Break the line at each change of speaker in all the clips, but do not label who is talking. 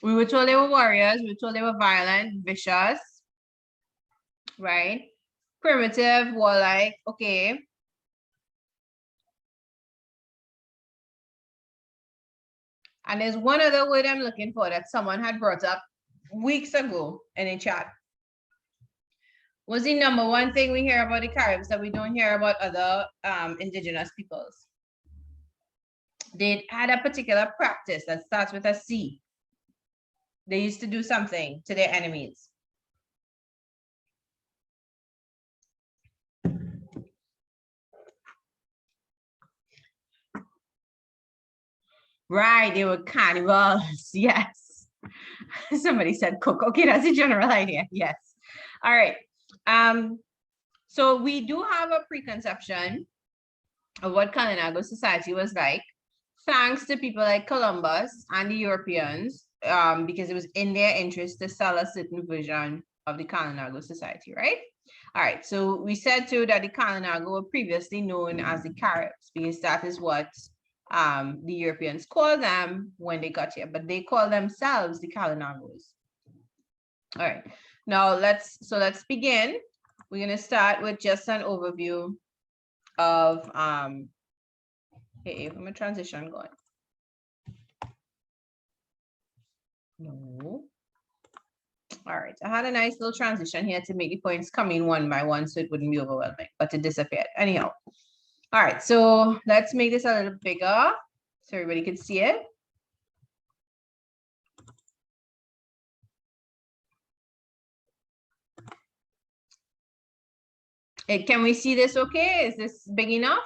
We were told they were warriors. We were told they were violent, vicious, right? Primitive, warlike, okay. And there's one other word I'm looking for that someone had brought up weeks ago in a chat. What's the number one thing we hear about the Caribs that we don't hear about other indigenous peoples? They had a particular practice that starts with a C. They used to do something to their enemies. Right, they were cannibals. Yes. Somebody said cook. Okay, that's a general idea. Yes. All right. So we do have a preconception of what Kananago society was like, thanks to people like Columbus and the Europeans, because it was in their interest to sell a certain version of the Kananago society, right? All right, so we said too that the Kananago were previously known as the Caribs, because that is what the Europeans called them when they got here, but they call themselves the Kalinagos. All right, now let's begin. We're going to start with just an overview of from a transition going. No. All right, I had a nice little transition here to make the points come in one by one so it wouldn't be overwhelming, but it disappeared. Anyhow, all right, so let's make this a little bigger so everybody can see it. Can we see this okay? Is this big enough?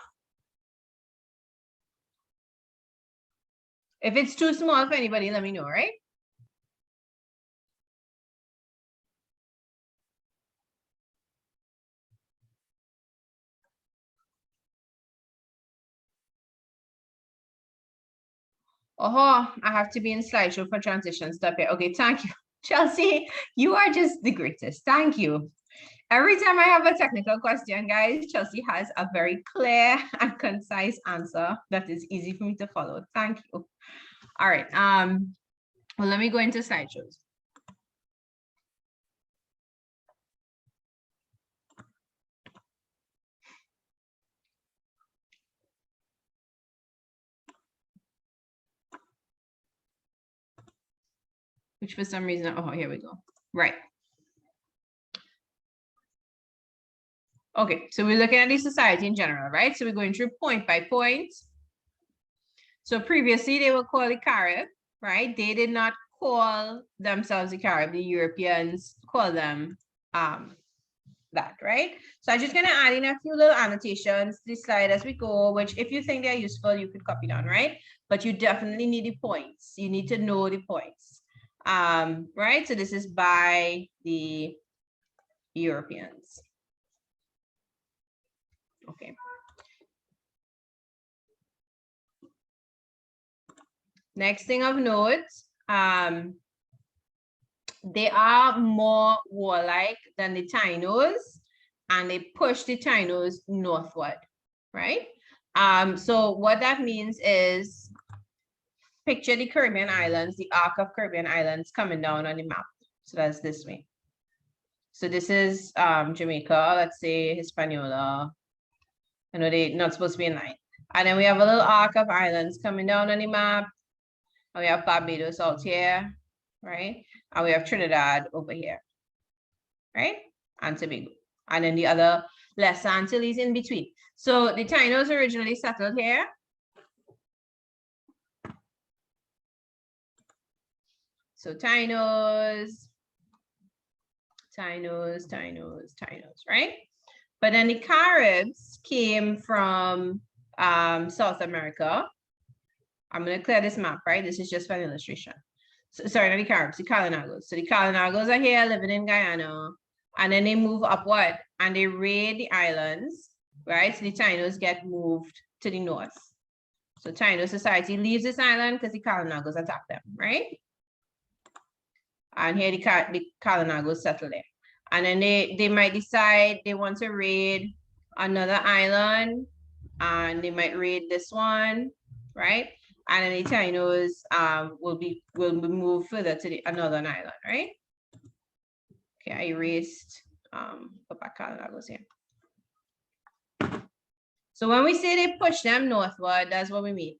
If it's too small for anybody, let me know, right? Oh, I have to be in slideshow for transition stuff here. Okay, thank you. Chelsea, you are just the greatest. Thank you. Every time I have a technical question, guys, Chelsea has a very clear and concise answer that is easy for me to follow. Thank you. All right. Well, let me go into slideshows. Which for some reason, oh, here we go. Right. Okay, so we're looking at the society in general, right? So we're going through point by point. So previously they were called the Carib, right? They did not call themselves the Carib. The Europeans call them that, right? So I'm just gonna add in a few little annotations to the slide as we go, which if you think they're useful, you could copy down, right? But you definitely need the points. You need to know the points, right? So this is by the Europeans. Okay. Next thing of note, they are more warlike than the Canoes, and they push the Canoes northward, right? So what that means is, picture the Caribbean islands, the arc of Caribbean islands coming down on the map. So that's this way. So this is Jamaica, let's say Hispaniola. I know they're not supposed to be in line. And then we have a little arc of islands coming down on the map. And we have Barbados out here, right? And we have Trinidad over here, right? And Tobago. And then the other Lesser Antilles in between. So the Tainos originally settled here. So Tainos, right? But then the Caribs came from South America. I'm going to clear this map, right? This is just for an illustration. So, sorry, not the Caribs, the Kalinagos. So the Kalinagos are here living in Guyana. And then they move upward and they raid the islands, right? So the Tainos get moved to the north. So Taino society leaves this island because the Kalinagos attack them, right? And here the Kalinagos settle there. And then they might decide they want to raid another island, and they might raid this one, right? and then the Canoes will be moved further to the northern island, right? Okay, I erased put back Kalinagos here. So when we say they push them northward, that's what we mean.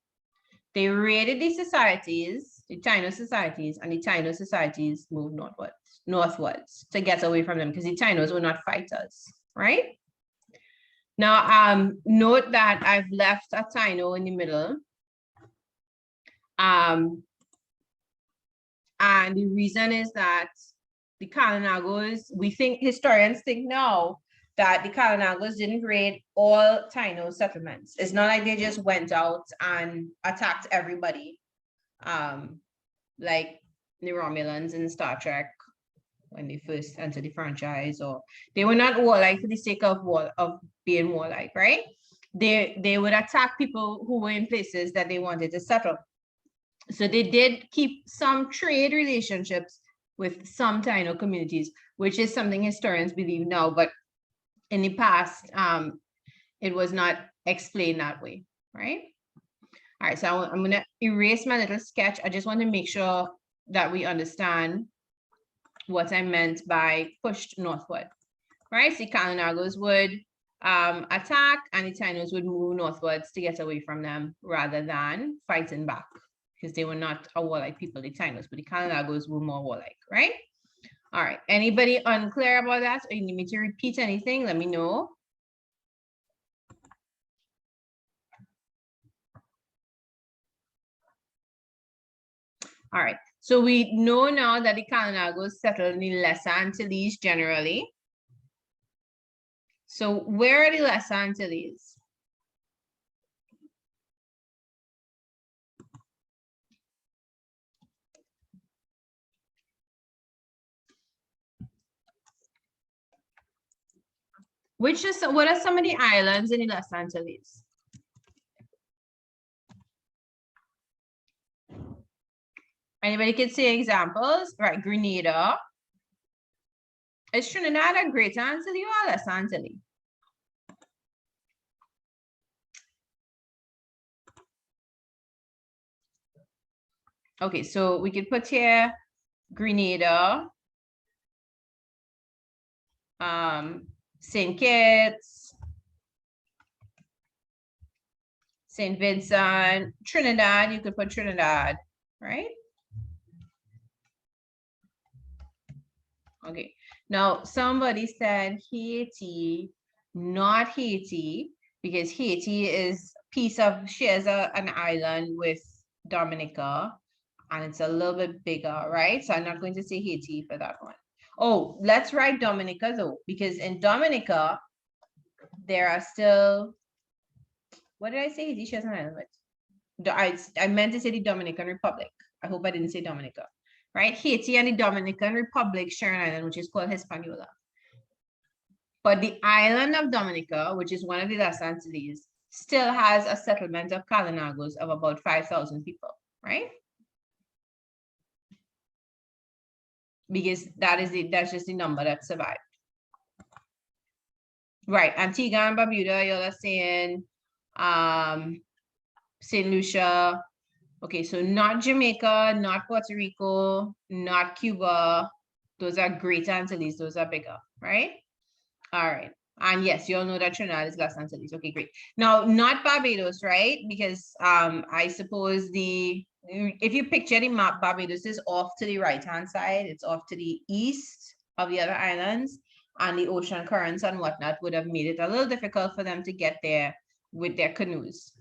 They raided the societies, the Taino societies, and the Taino societies moved northwards to get away from them because the Tainos were not fighters, right? Now, note that I've left a Taino in the middle. And the reason is that the Kalinagos, historians think now that the Kalinagos didn't raid all Taino settlements. It's not like they just went out and attacked everybody, like the Romulans in Star Trek when they first entered the franchise, or they were not warlike for the sake of being warlike, right? They would attack people who were in places that they wanted to settle. So they did keep some trade relationships with some Taino communities, which is something historians believe now, but in the past, it was not explained that way, right? All right, so I'm gonna erase my little sketch. I just want to make sure that we understand what I meant by pushed northward, right? So Kalinagos would attack and the Tainos would move northwards to get away from them rather than fighting back, because they were not a warlike people, the Tainos, but the Kalinagos were more warlike, right? All right, anybody unclear about that, or you need me to repeat anything, let me know. All right, so we know now that the Kalinagos settled in the Lesser Antilles generally. So where are the Lesser Antilles? What are some of the islands in the Lesser Antilles? Anybody can say examples, right? Grenada. Is Trinidad a Greater Antilles or Lesser Antilles? Okay, so we could put here Grenada, St. Kitts, St. Vincent, Trinidad, you could put Trinidad, right? Okay, now somebody said Haiti, not Haiti, because Haiti is shares an island with Dominica, and it's a little bit bigger, right? So I'm not going to say Haiti for that one. Oh, let's write Dominica though, because in Dominica, there are still, what did I say? Haiti shares an island with? I meant to say the Dominican Republic. I hope I didn't say Dominica, right? Haiti and the Dominican Republic share an island, which is called Hispaniola. But the island of Dominica, which is one of the Lesser Antilles, still has a settlement of Kalinagos of about 5,000 people, right? Because that's just the number that survived. Right, Antigua and Barbuda, you're saying St. Lucia. Okay, so not Jamaica, not Puerto Rico, not Cuba. Those are Greater Antilles, those are bigger, right? All right. And yes, you all know that Trinidad is Lesser Antilles. Okay, great. Now, not Barbados, right? Because I suppose if you picture the map, Barbados is off to the right-hand side. It's off to the east of the other islands, and the ocean currents and whatnot would have made it a little difficult for them to get there with their canoes.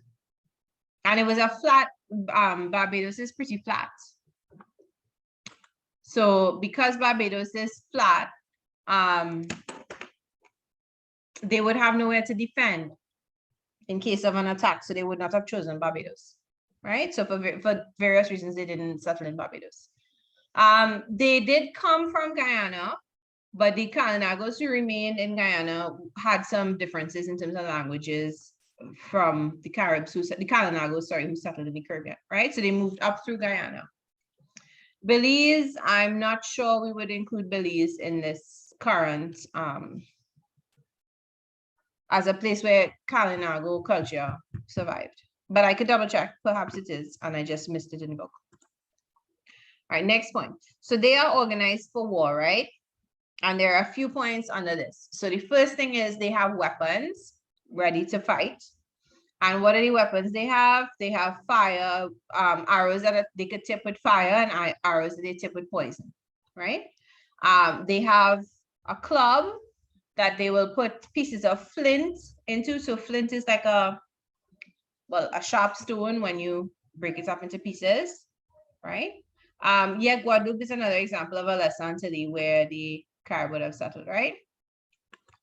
And it was a flat, Barbados is pretty flat. So because Barbados is flat, they would have nowhere to defend in case of an attack. So they would not have chosen Barbados, right? So for various reasons, they didn't settle in Barbados. They did come from Guyana, but the Kalinagos who remained in Guyana had some differences in terms of languages from the Caribs, the Kalinagos, sorry, who settled in the Caribbean, right? So they moved up through Guyana. Belize, I'm not sure we would include Belize in this current, as a place where Kalinago culture survived. but I could double check. Perhaps it is, and I just missed it in the book. All right, next point. So they are organized for war, right? And there are a few points under this. So the first thing is they have weapons ready to fight. And what are the weapons they have? They have fire, arrows that they could tip with fire, and arrows that they tip with poison, right? They have a club that they will put pieces of flint into. So flint is like a sharp stone when you break it up into pieces, right? Yeah, Guadeloupe is another example of a lesson today where the car would have settled, right?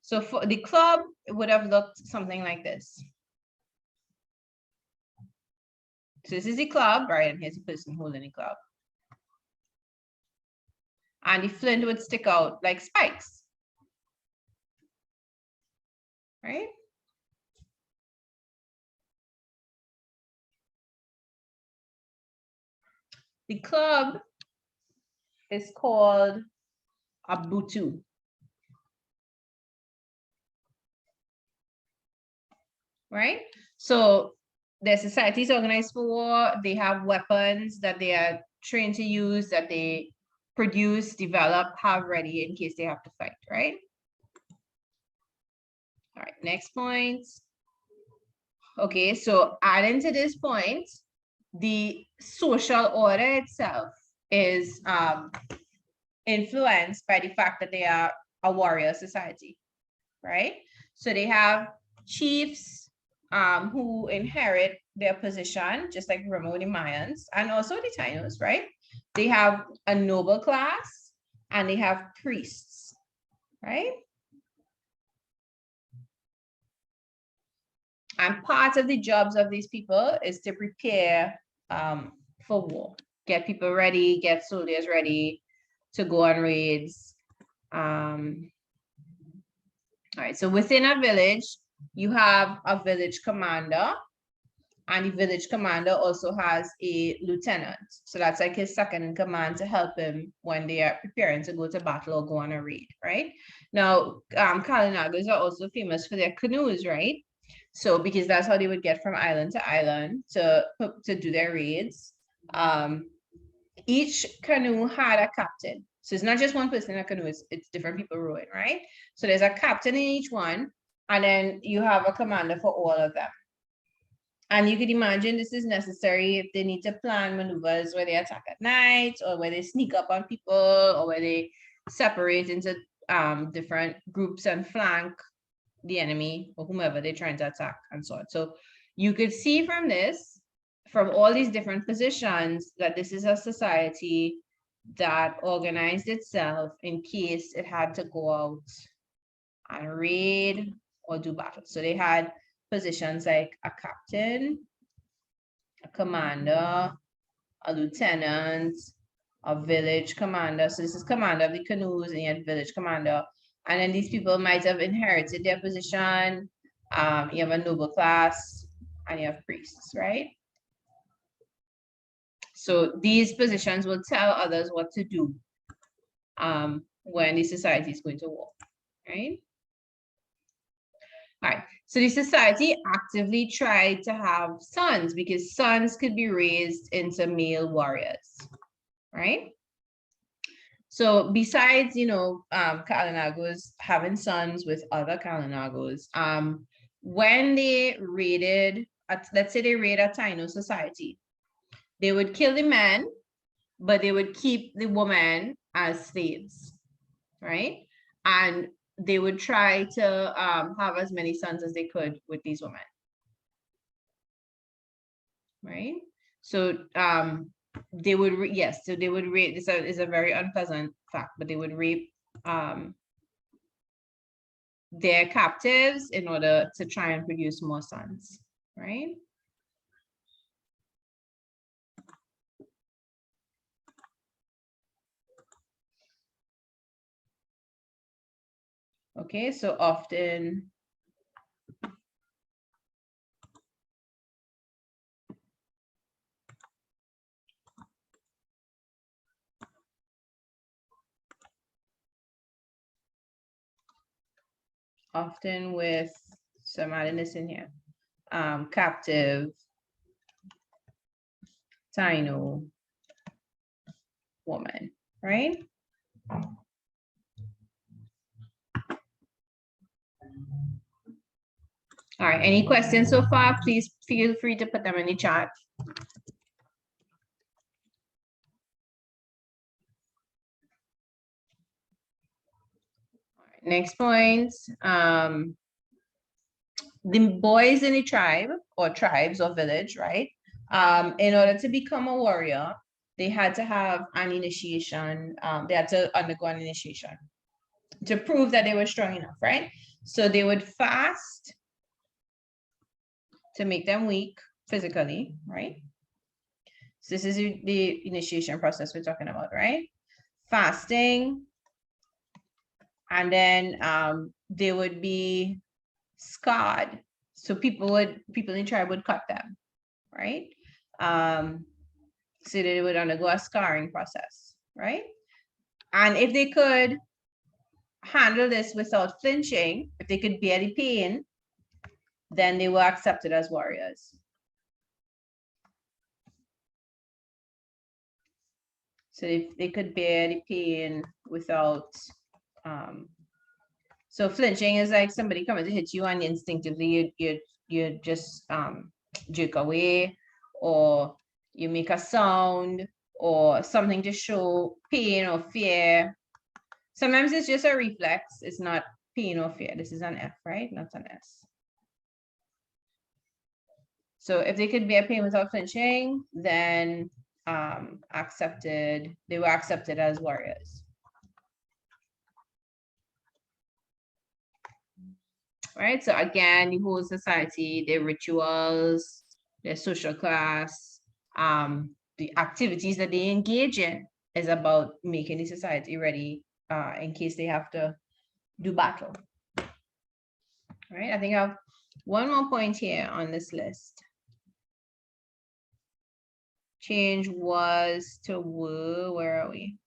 So for the club, it would have looked something like this. So this is the club, right? And here's the person holding the club. And the flint would stick out like spikes, right? The club is called a butu. Right? So their society is organized for war. They have weapons that they are trained to use, that they produce, develop, have ready in case they have to fight, right? All right, next point. Okay, so adding to this point, the social order itself is influenced by the fact that they are a warrior society, right? So they have chiefs who inherit their position, just like remember the Mayans, and also the Taínos, right? They have a noble class and they have priests, right? And part of the jobs of these people is to prepare for war, get people ready, get soldiers ready to go on raids. All right, so within a village, you have a village commander, and the village commander also has a lieutenant. So that's like his second in command to help him when they are preparing to go to battle or go on a raid, right? Now, Kalinagos are also famous for their canoes, right? So because that's how they would get from island to island to do their raids. Each canoe had a captain. So it's not just one person in a canoe, it's different people rowing, right? So there's a captain in each one, and then you have a commander for all of them. And you could imagine this is necessary if they need to plan maneuvers where they attack at night, or where they sneak up on people, or where they separate into different groups and flank the enemy or whomever they're trying to attack and so on. So you could see from this, from all these different positions, that this is a society that organized itself in case it had to go out and raid or do battle. So they had positions like a captain, a commander, a lieutenant, a village commander. So this is commander of the canoes, and you had village commander. And then these people might have inherited their position. You have a noble class, and you have priests, right? So these positions will tell others what to do when the society is going to war, right? All right, so the society actively tried to have sons because sons could be raised into male warriors, right? So besides, Kalinagos having sons with other Kalinagos, when they raided, let's say they raid a Taino society, they would kill the men, but they would keep the women as slaves, right? And they would try to have as many sons as they could with these women, right? So they would so they would rape. This is a very unpleasant fact, but they would rape their captives in order to try and produce more sons, right? Okay, so often with, so I'm adding this in here, captive Taino woman, right? All right, any questions so far? Please feel free to put them in the chat. All right, next point. The boys in the tribe or tribes or village, right? In order to become a warrior, they had to have an initiation. They had to undergo an initiation to prove that they were strong enough, right? So they would fast to make them weak physically, right? So this is the initiation process we're talking about, right? Fasting, and then they would be scarred. So people in the tribe would cut them, right? So they would undergo a scarring process, right? And if they could handle this without flinching, if they could bear the pain, then they were accepted as warriors. So if they could bear the pain without, so flinching is like somebody coming to hit you and instinctively you just jerk away, or you make a sound or something to show pain or fear. Sometimes it's just a reflex. It's not pain or fear. This is an F, right? Not an S. So if they could bear pain without flinching, then they were accepted as warriors. Right? So again, the whole society, their rituals, their social class, the activities that they engage in is about making the society ready in case they have to do battle. All right, I think I have one more point here on this list. Change was to were. Where are we?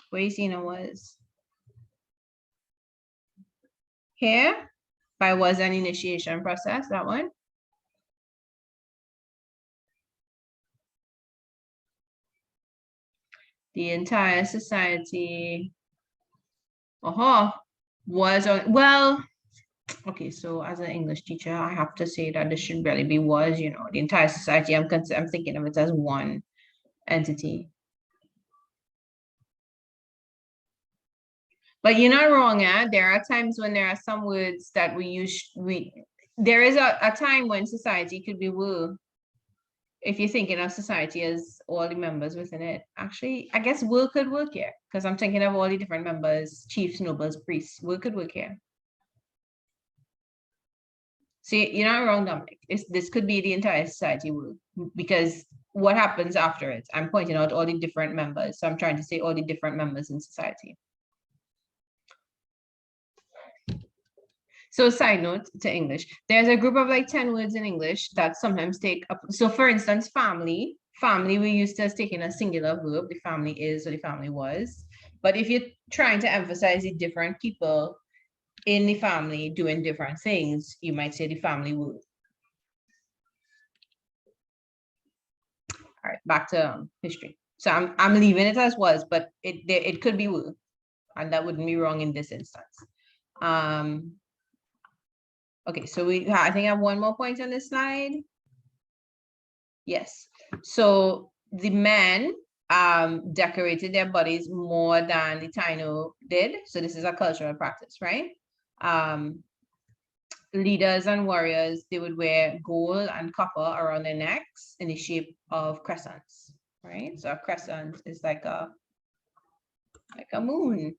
Where you seeing it was? Here, by was an initiation process, that one. The entire society, was on, well, okay, so as an English teacher, I have to say that this should really be was, the entire society. I'm thinking of it as one entity. But you're not wrong, there are times when there are some words that there is a time when society could be were. If you're thinking of society as all the members within it. Actually, I guess were could work here, because I'm thinking of all the different members, chiefs, nobles, priests. Were could work here. See, you're not wrong, Dominic. This could be the entire society were, because what happens after it? I'm pointing out all the different members. So I'm trying to say all the different members in society. So side note to English, there's a group of like 10 words in English that sometimes take up. So for instance, family, we used to as taking a singular verb, the family is or the family was. But if you're trying to emphasize the different people in the family doing different things, you might say the family would. All right, back to history. So I'm leaving it as was, but it could be would, and that wouldn't be wrong in this instance. Okay, so I think I have one more point on this slide. Yes. So the men decorated their bodies more than the Taino did. So this is a cultural practice, right? Leaders and warriors, they would wear gold and copper around their necks in the shape of crescents, right? So a crescent is like a moon,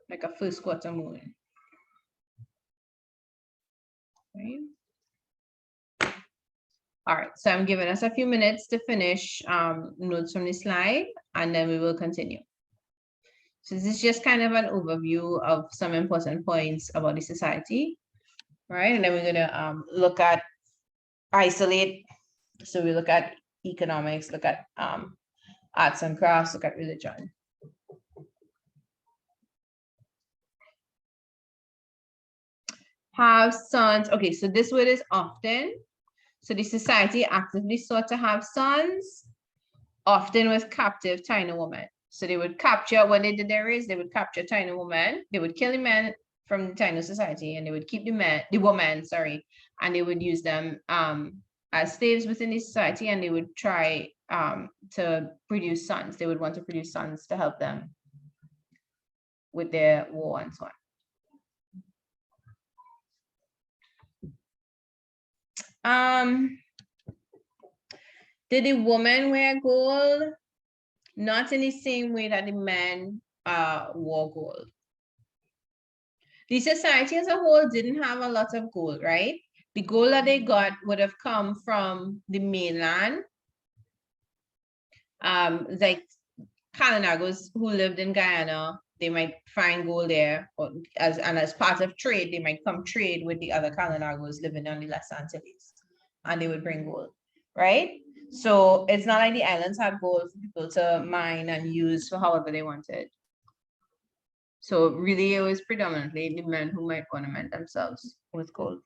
like a first quarter moon. Right? All right, so I'm giving us a few minutes to finish notes from the slide, and then we will continue. So this is just kind of an overview of some important points about the society, right? And then we're gonna isolate. So we look at economics, look at arts and crafts, look at religion. Have sons. Okay, so this word is often. So the society actively sought to have sons, often with captive tiny women. So they would capture, what they did there is they would capture tiny women, they would kill the men from the tiny society, and they would keep the women, sorry, and they would use them as slaves within the society, and they would try to produce sons. They would want to produce sons to help them with their war and so on. Did the woman wear gold? Not in the same way that the men wore gold. The society as a whole didn't have a lot of gold, right? The gold that they got would have come from the mainland. Like Kalinagos who lived in Guyana, they might find gold there, or as part of trade, they might come trade with the other Kalinagos living on the Les Antilles, and they would bring gold, right? So it's not like the islands had gold for people to mine and use for however they wanted. So really, it was predominantly the men who might ornament themselves with gold.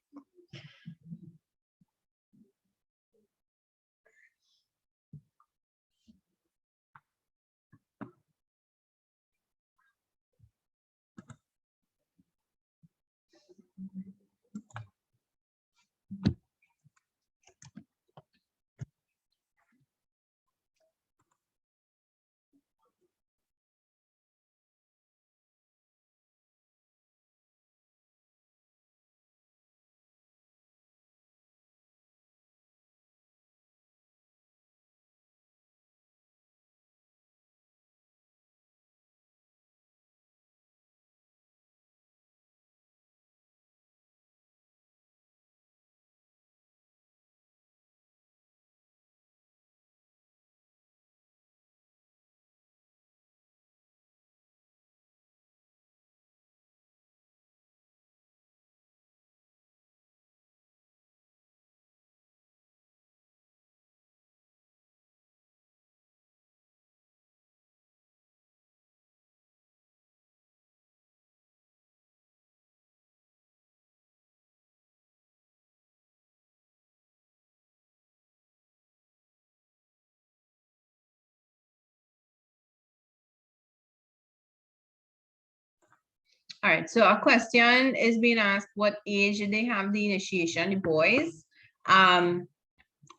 All right, so a question is being asked, what age did they have the initiation, the boys?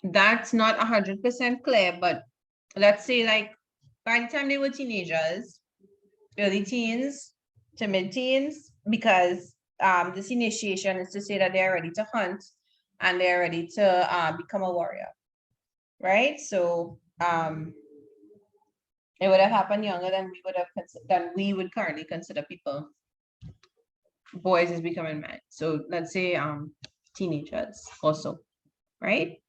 That's not 100% clear, but let's say like by the time they were teenagers, early teens to mid-teens, because this initiation is to say that they're ready to hunt and they're ready to become a warrior, right? So it would have happened younger than we would currently consider people. Boys is becoming men. So let's say teenagers also, right?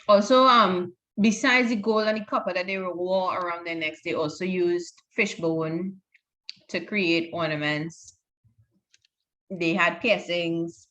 Also, besides the gold and the copper that they wore around their necks, they also used fish bone to create ornaments. They had piercings.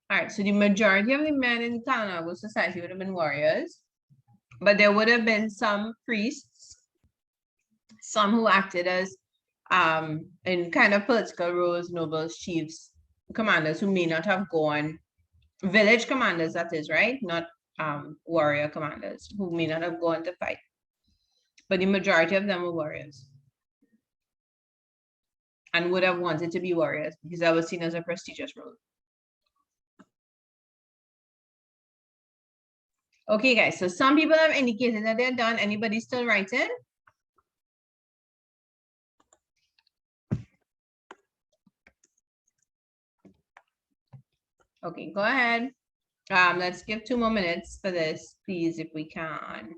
All right, so the majority of the men in the Kananago society would have been warriors, but there would have been some priests, some who acted as in kind of political roles, nobles, chiefs, commanders who may not have gone, village commanders, that is, right? Not warrior commanders who may not have gone to fight. But the majority of them were warriors. and would have wanted to be warriors because that was seen as a prestigious role. Okay, guys, so some people have indicated that they're done. Anybody still writing? Okay, go ahead. Let's give 2 more minutes for this, please, if we can.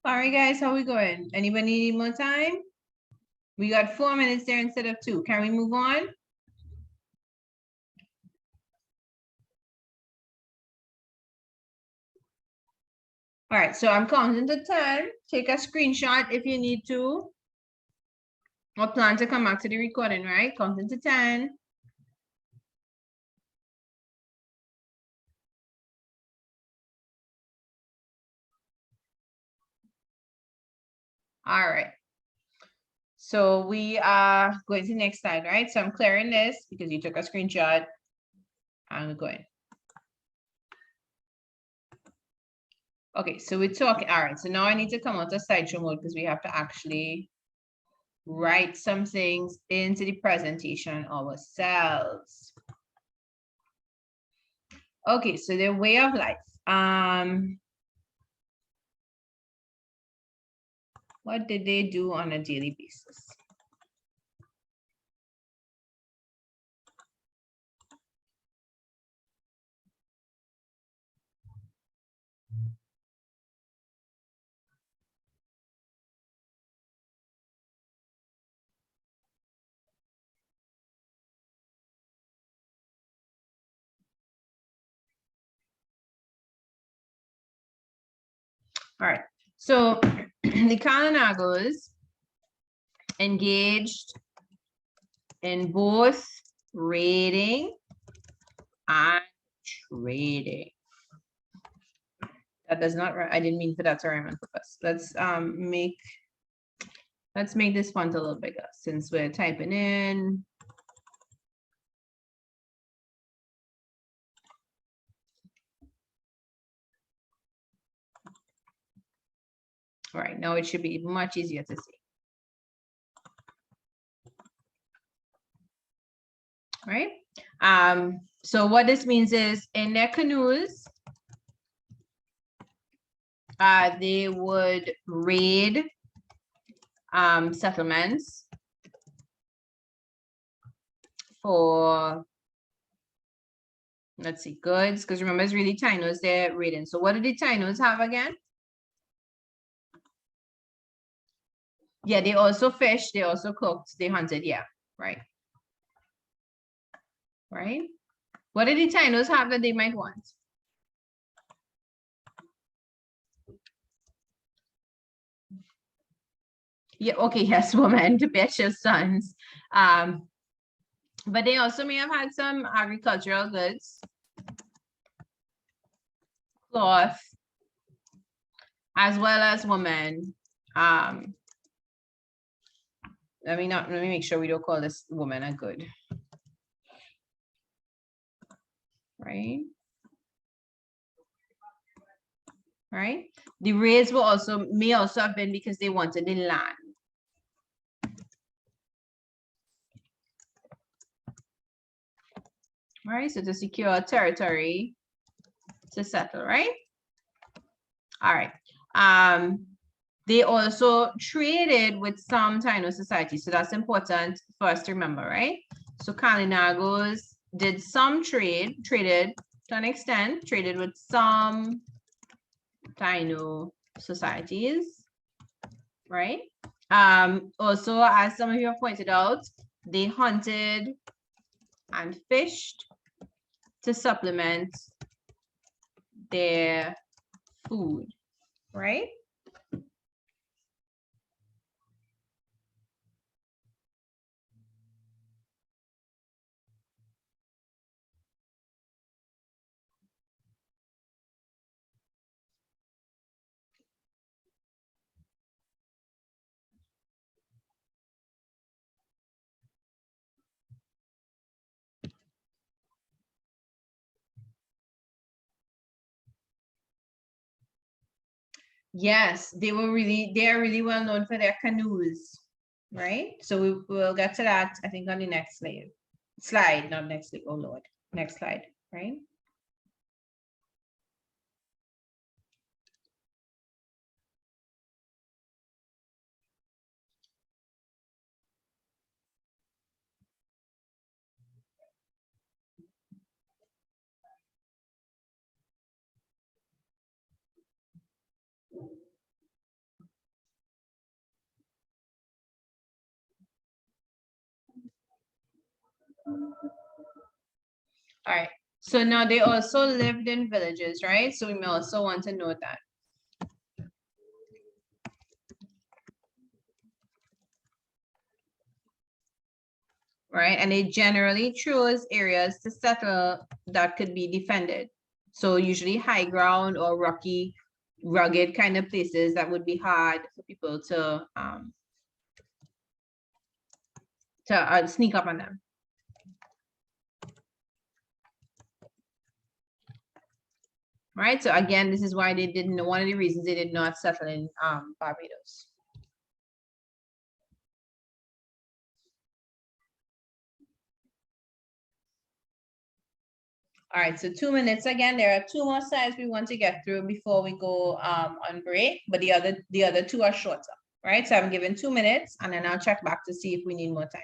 All right, guys, how we going? Anybody need more time? We got 4 minutes there instead of 2. Can we move on? All right, so I'm counting to 10. Take a screenshot if you need to. Or plan to come back to the recording, right? Counting to 10. All right. So we are going to the next slide, right? So I'm clearing this because you took a screenshot. I'm going. Okay, so we're talking. All right, so now I need to come out of slideshow mode because we have to actually write some things into the presentation ourselves. Okay, so their way of life. What did they do on a daily basis? All right, so the Kananagos engaged in both raiding and trading. That does not, I didn't mean for that to rhyme on purpose. Let's make this font a little bigger since we're typing in. All right, now it should be much easier to see. Right? So what this means is in their canoes, they would raid settlements for, let's see, goods, because remember it's really Taínos they're raiding. So what do the Taínos have again? Yeah, they also fished, they also cooked, they hunted, yeah, right. Right? What do the Taínos have that they might want? Yeah, okay, yes, woman, to bear your sons. But they also may have had some agricultural goods, cloth, as well as women. Let me make sure we don't call this woman a good. Right? Right? The raids may also have been because they wanted the land. All right, so to secure territory to settle, right? All right. They also traded with some Taino societies, so that's important for us to remember, right? So Kalinagos did some traded to an extent, traded with some Taino societies, right? Also, as some of you have pointed out, they hunted and fished to supplement their food, right? Yes, they are really well known for their canoes, right? So we'll get to that, I think, on the next slide, not next slide, oh Lord, next slide, right? All right, so now they also lived in villages, right? So we may also want to note that. Right, and they generally chose areas to settle that could be defended. So usually high ground or rocky rugged kind of places that would be hard for people to sneak up on them. Right, so again, this is why they didn't, one of the reasons they did not settle in Barbados. All right, so 2 minutes again. There are 2 more slides we want to get through before we go on break, but the other 2 are shorter, right? So I'm given 2 minutes, and then I'll check back to see if we need more time.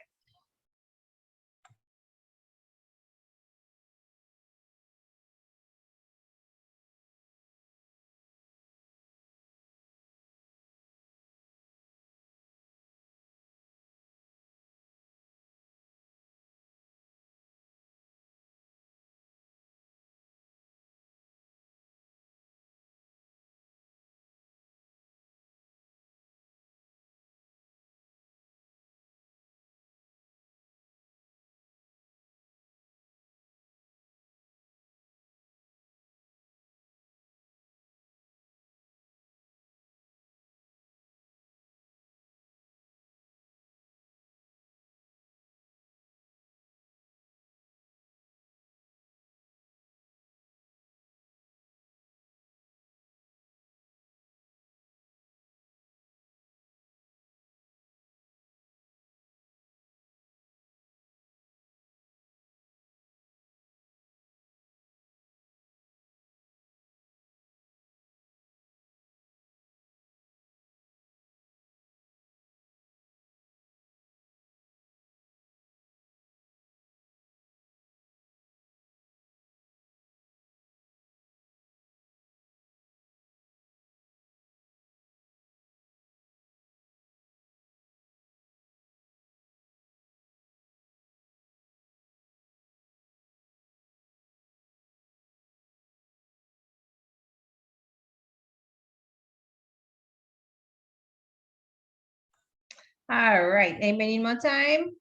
All right, anybody need more time?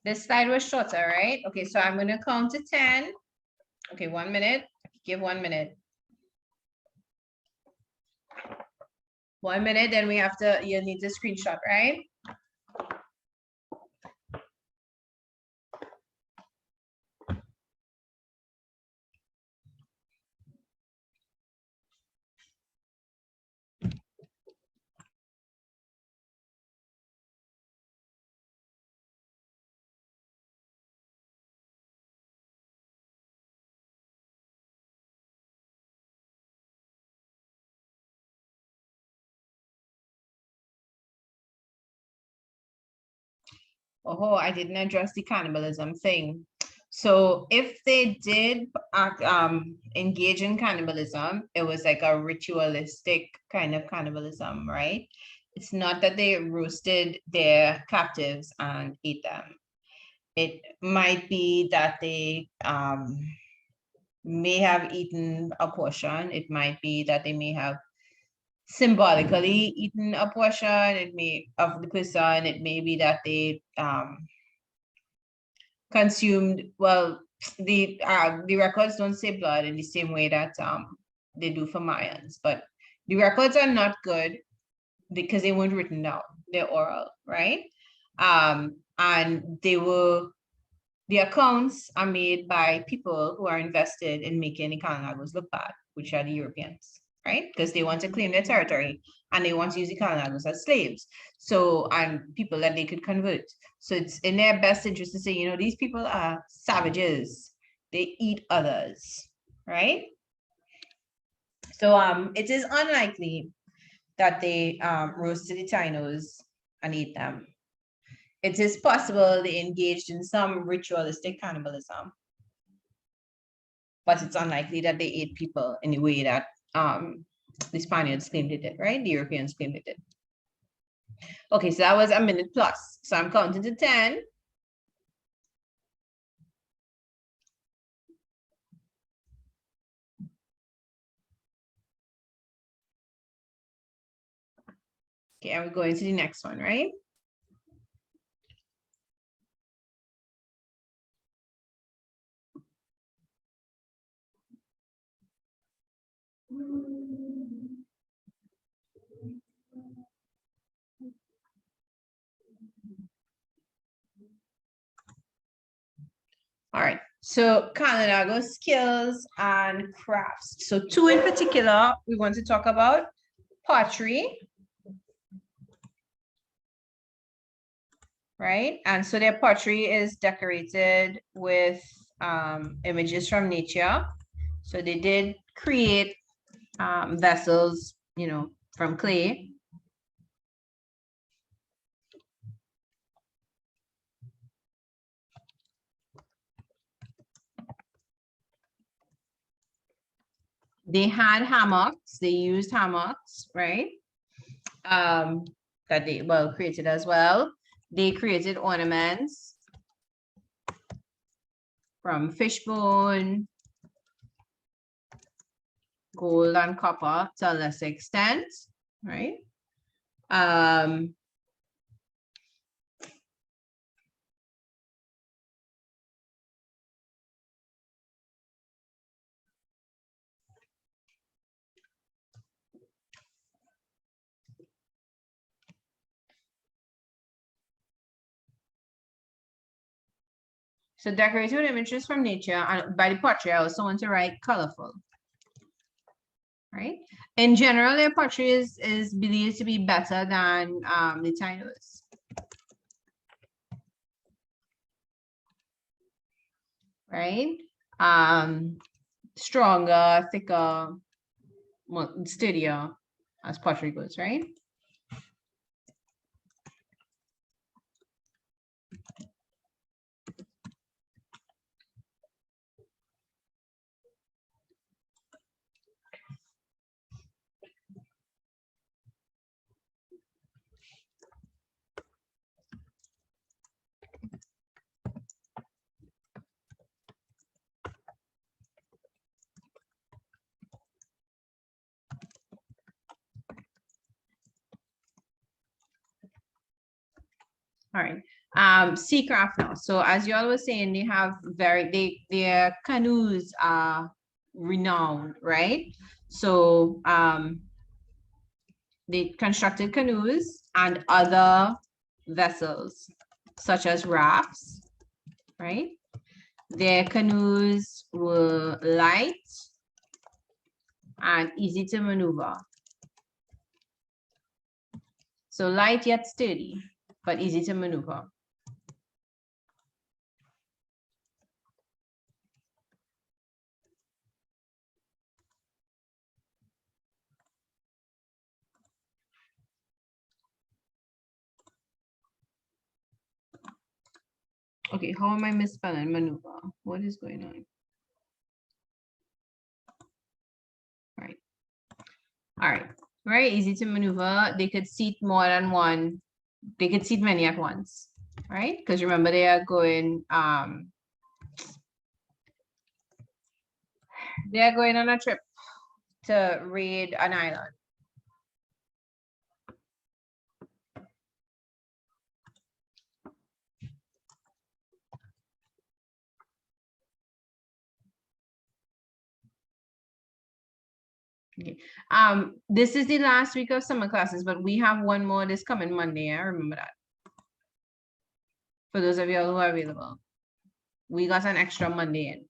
This slide was shorter, right? Okay, so I'm gonna count to 10. Okay, 1 minute, give 1 minute. 1 minute, then we have to, you need to screenshot, right? Oh, I didn't address the cannibalism thing. So if they did engage in cannibalism, it was like a ritualistic kind of cannibalism, right? It's not that they roasted their captives and ate them. It might be that they may have eaten a portion. It might be that they may have symbolically eaten a portion. It may of the person. It may be that they consumed, well, the records don't say blood in the same way that they do for Mayans, but the records are not good because they weren't written down, they're oral, right? And the accounts are made by people who are invested in making the Kalinagos look bad, which are the Europeans, right? Because they want to claim their territory and they want to use the Kalinagos as slaves. So, and people that they could convert. So it's in their best interest to say, you know, these people are savages. They eat others, right? So it is unlikely that they roasted the Canoes and ate them. It is possible they engaged in some ritualistic cannibalism, but it's unlikely that they ate people in the way that the Spaniards claimed they did, right? The Europeans claimed they did. Okay, so that was a minute plus. So I'm counting to 10. Okay, and we're going to the next one, right? All right, so Kananago skills and crafts. So two in particular, we want to talk about pottery. Right, and so their pottery is decorated with images from nature. So they did create vessels, you know, from clay. They had hammocks, they used hammocks, right? That they, well, created as well. They created ornaments from fishbone, gold and copper to a lesser extent, right? So decorative images from nature, and by the pottery, I also want to write colorful. Right? In general, their pottery is believed to be better than the Canoes. Right? Stronger, thicker, more sturdier as pottery goes, right? All right. Sea craft now. So as you all were saying, they have their canoes are renowned, right? So they constructed canoes and other vessels, such as rafts, right? Their canoes were light and easy to maneuver. So light yet sturdy, but easy to maneuver. Okay, how am I misspelling maneuver? What is going on? Right. All right. Very easy to maneuver. They could seat more than one. They could seat many at once, right? Because remember, they are going on a trip to raid an island. Okay. This is the last week of summer classes, but we have one more this coming Monday. I remember that. For those of you who are available, we got an extra Monday in.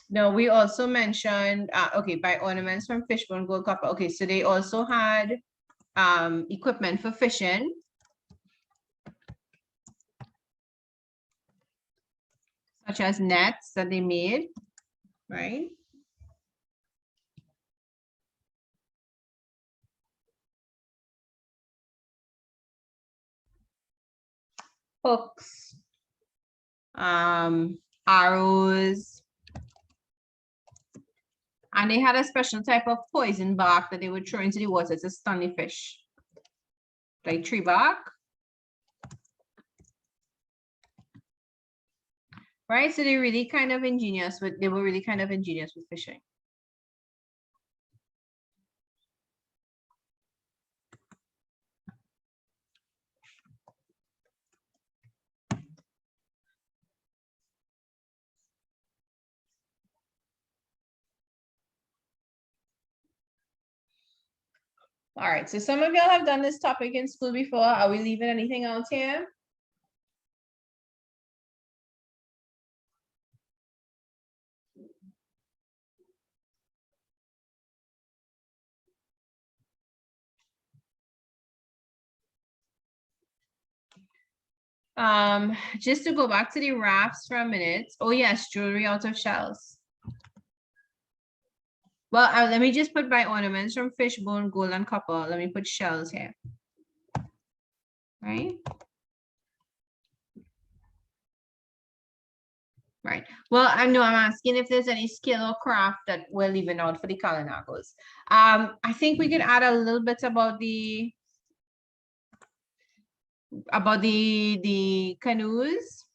No, we also mentioned, okay, by ornaments from fishbone, gold, copper. Okay, so they also had equipment for fishing. Such as nets that they made. right? Hooks, arrows, and they had a special type of poison bark that they would throw into the water to stun the fish, like tree bark. Right, so they were really kind of ingenious with fishing. All right, so some of y'all have done this topic in school before. Are we leaving anything else here? Just to go back to the rafts for a minute. Oh yes, jewelry out of shells. Well, let me just put my ornaments from fish bone, gold, and copper. Let me put shells here. Right? Right. Well, I know I'm asking if there's any skill or craft that we're leaving out for the Kalinagos. I think we could add a little bit about the canoes.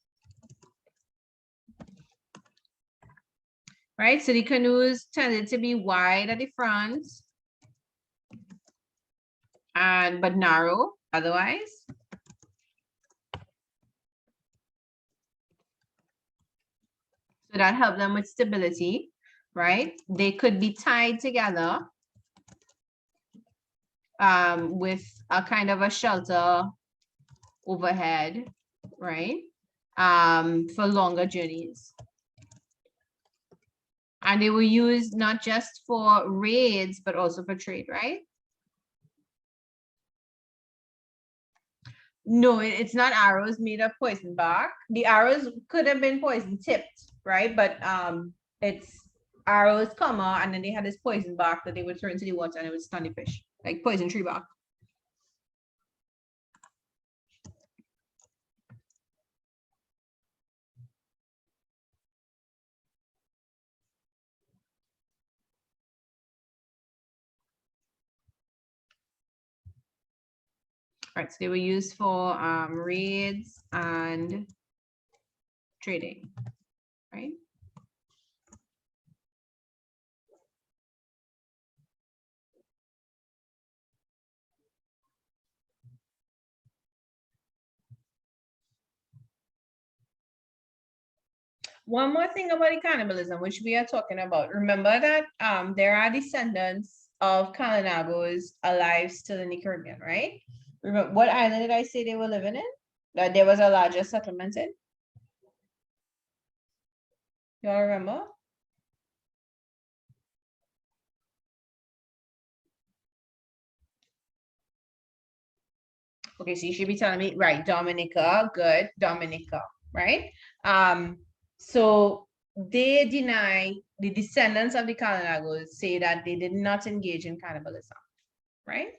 Right, so the canoes tended to be wide at the front and but narrow otherwise. So that helped them with stability, right? They could be tied together with a kind of a shelter overhead, right? For longer journeys. And they were used not just for raids, but also for trade, right? No, it's not arrows made of poison bark. The arrows could have been poison tipped, right? But it's arrows, comma, and then they had this poison bark that they would throw into the water and it would stun the fish, like poison tree bark. Right, so they were used for raids and trading, right? One more thing about the cannibalism, which we are talking about. Remember that there are descendants of Kalinagos alive still in the Caribbean, right? Remember, what island did I say they were living in? That there was a larger settlement in? Y'all remember? Okay, so you should be telling me, right, Dominica, good, Dominica, right? So they deny, the descendants of the Kalinagos say that they did not engage in cannibalism, right?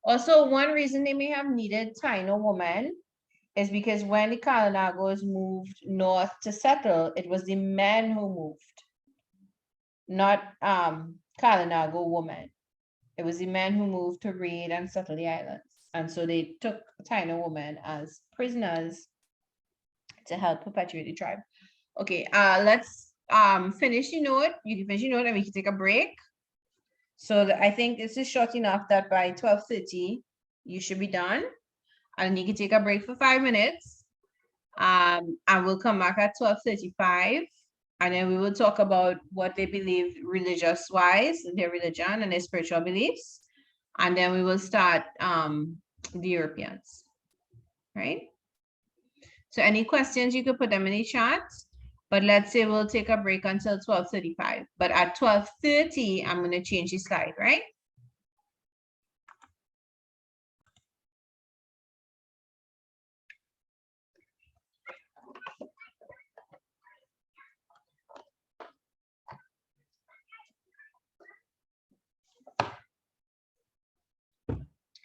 Also, one reason they may have needed Taino women is because when the Kalinagos moved north to settle, it was the men who moved, not Kalinago women. It was the men who moved to raid and settle the islands. And so they took Taino women as prisoners to help perpetuate the tribe. Okay, let's finish your note. You can finish your note and we can take a break. So I think this is short enough that by 12:30, you should be done. And you can take a break for 5 minutes. And we'll come back at 12:35. And then we will talk about what they believe religious-wise, their religion and their spiritual beliefs. And then we will start the Europeans, right? So any questions, you could put them in the chat. But let's say we'll take a break until 12:35. But at 12:30, I'm going to change the slide, right?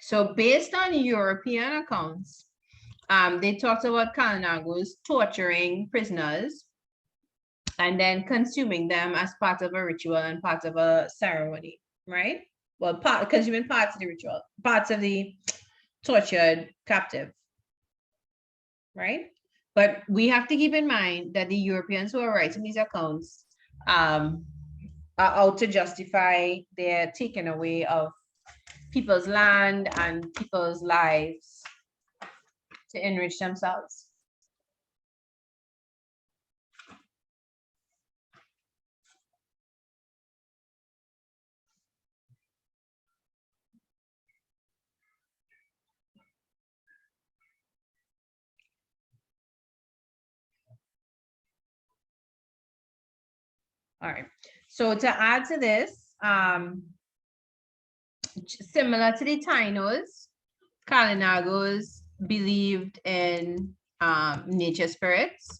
So based on European accounts, they talked about Kalinagos torturing prisoners and then consuming them as part of a ritual and part of a ceremony, right? Well, consuming parts of the ritual, parts of the tortured captive, right? But we have to keep in mind that the Europeans who are writing these accounts are out to justify their taking away of people's land and people's lives to enrich themselves. All right, so to add to this, similar to the Taínos, Kalinagos believed in nature spirits.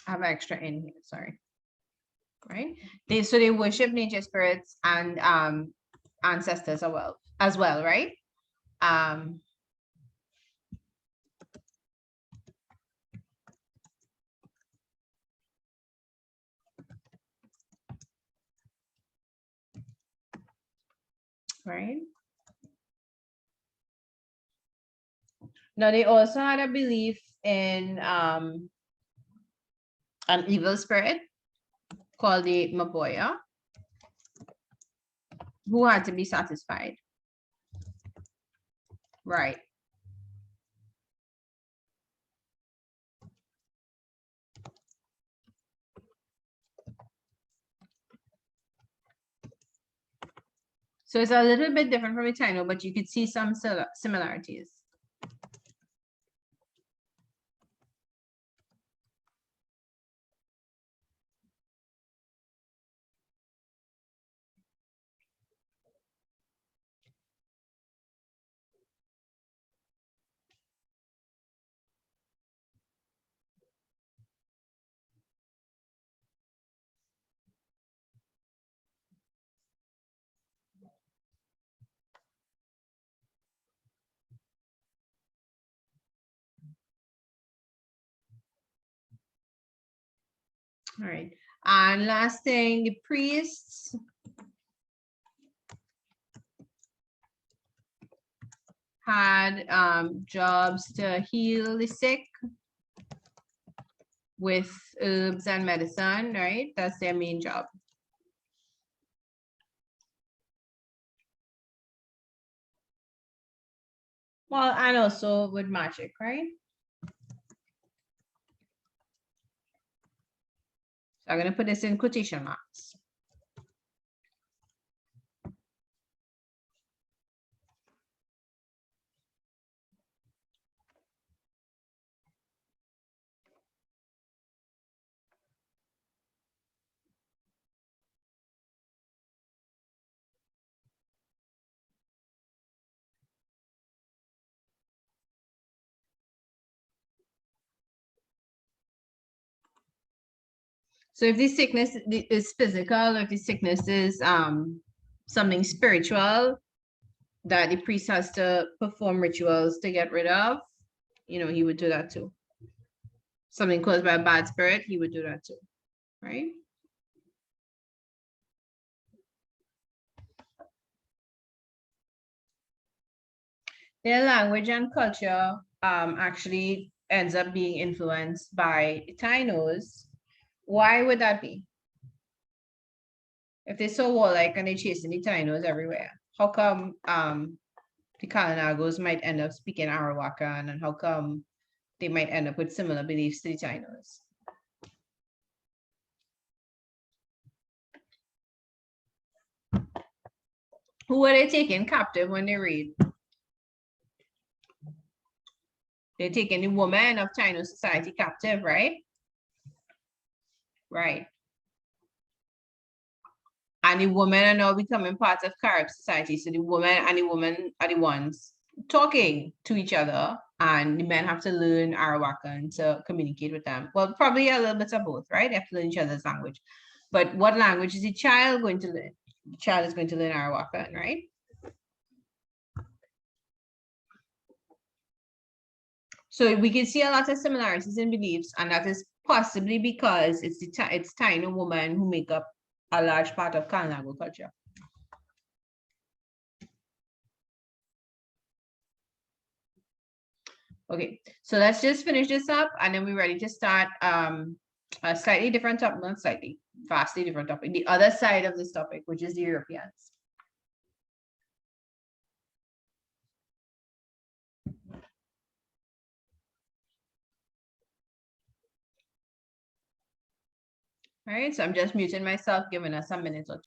I have extra in here, sorry. Right? So they worship nature spirits and ancestors as well, right? Right? Now they also had a belief in an evil spirit called the Maboya, who had to be satisfied. Right. So it's a little bit different from Italian, but you could see some similarities. All right. And last thing, the priests had jobs to heal the sick with herbs and medicine, right? That's their main job. Well, and also with magic, right? So I'm going to put this in quotation marks. So if the sickness is physical, or if the sickness is something spiritual that the priest has to perform rituals to get rid of, you know, he would do that too. Something caused by a bad spirit, he would do that too, right? Their language and culture actually ends up being influenced by Taínos. Why would that be? If they're so warlike and they're chasing the Taínos everywhere, how come the Kalinagos might end up speaking Arawakan, and how come they might end up with similar beliefs to the Taínos? Who were they taking captive when they read? They're taking the woman of Taino society captive, right? right? And the women are now becoming part of Carib society. So the women and the women are the ones talking to each other, and the men have to learn Arawakan to communicate with them. Well, probably a little bit of both, right? They have to learn each other's language. But what language is the child going to learn? The child is going to learn Arawakan, right? So we can see a lot of similarities in beliefs, and that is possibly because it's Taino women who make up a large part of Kananago culture. Okay, so let's just finish this up, and then we're ready to start a slightly different topic, not slightly, vastly different topic, the other side of this topic, which is the Europeans. All right, so I'm just muting myself, giving us some minutes or two.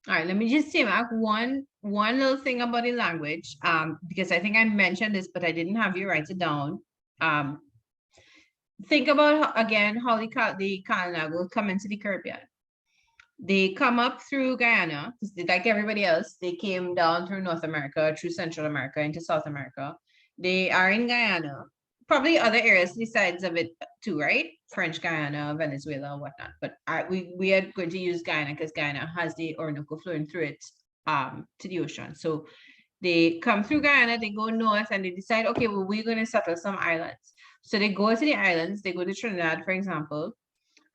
All right, let me just say back one little thing about the language, because I think I mentioned this, but I didn't have you write it down. Think about again how the Kananago come into the Caribbean. They come up through Guyana, like everybody else. They came down through North America, through Central America, into South America. They are in Guyana, probably other areas besides of it too, right? French Guyana, Venezuela, whatnot. But we are going to use Guyana because Guyana has the Orinoco flowing through it to the ocean. So they come through Guyana, they go north, and they decide, okay, well, we're going to settle some islands. So they go to the islands, they go to Trinidad, for example.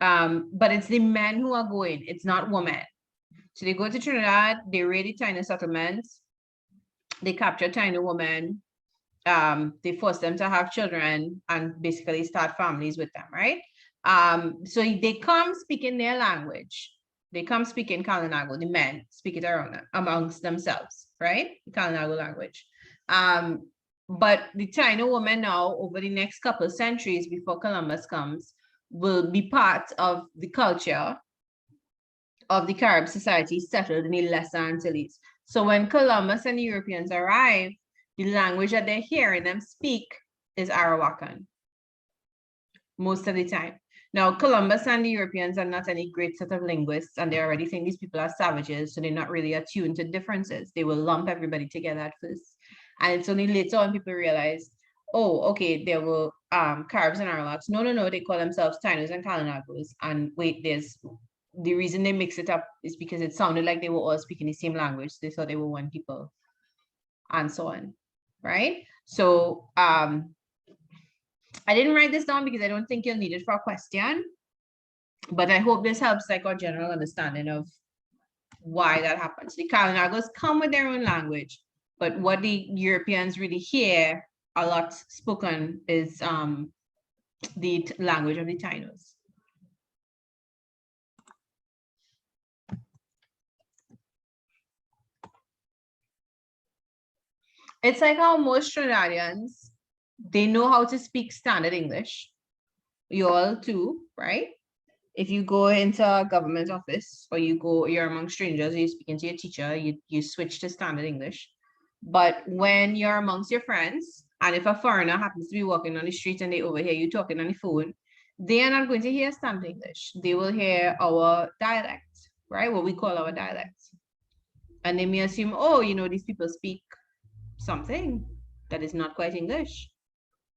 But it's the men who are going, it's not women. So they go to Trinidad, they raid the tiny settlements, they capture tiny women, they force them to have children and basically start families with them, right? So they come speaking their language. They come speaking Kalinago, the men speak it around amongst themselves, right? The Kalinago language. But the China women now, over the next couple of centuries before Columbus comes, will be part of the culture of the Carib society settled in the Lesser Antilles. So when Columbus and the Europeans arrive, the language that they're hearing them speak is Arawakan most of the time. Now, Columbus and the Europeans are not any great set of linguists, and they already think these people are savages, so they're not really attuned to differences. They will lump everybody together at first. And it's only later on people realize, oh, okay, there were Caribs and Arawaks. No, they call themselves Canoes and Kalinagos. And wait, the reason they mix it up is because it sounded like they were all speaking the same language. They thought they were one people, and so on, right? So I didn't write this down because I don't think you'll need it for a question, but I hope this helps like our general understanding of why that happens. The Kalinagos come with their own language, but what the Europeans really hear a lot spoken is the language of the Taínos. It's like how most Trinidadians, they know how to speak standard English. You all too, right? If you go into a government office or you're among strangers, you're speaking to your teacher, you switch to standard English. But when you're amongst your friends, and if a foreigner happens to be walking on the street and they overhear you talking on the phone, they are not going to hear standard English. They will hear our dialect, right? What we call our dialect. And they may assume, oh, these people speak something that is not quite English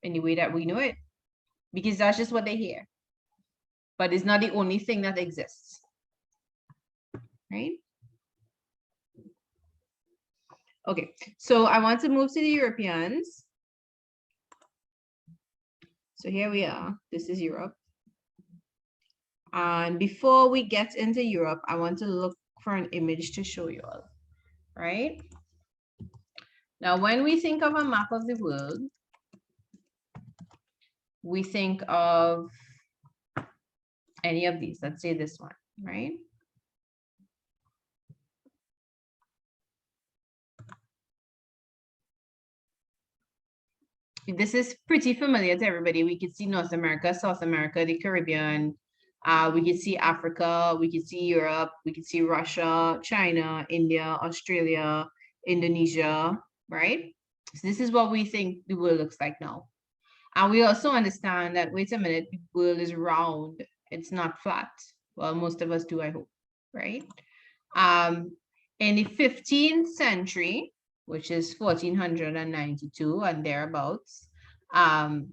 in the way that we know it, because that's just what they hear. but it's not the only thing that exists, right? Okay, so I want to move to the Europeans. So here we are, this is Europe. And before we get into Europe, I want to look for an image to show you all, right? Now, when we think of a map of the world, we think of any of these. Let's say this one, right? This is pretty familiar to everybody. We could see North America, South America, the Caribbean. We could see Africa, we could see Europe, we could see Russia, China, India, Australia, Indonesia, right? So this is what we think the world looks like now. And we also understand that, wait a minute, the world is round. It's not flat. Well, most of us do, I hope, right? In the 15th century, which is 1492 and thereabouts, the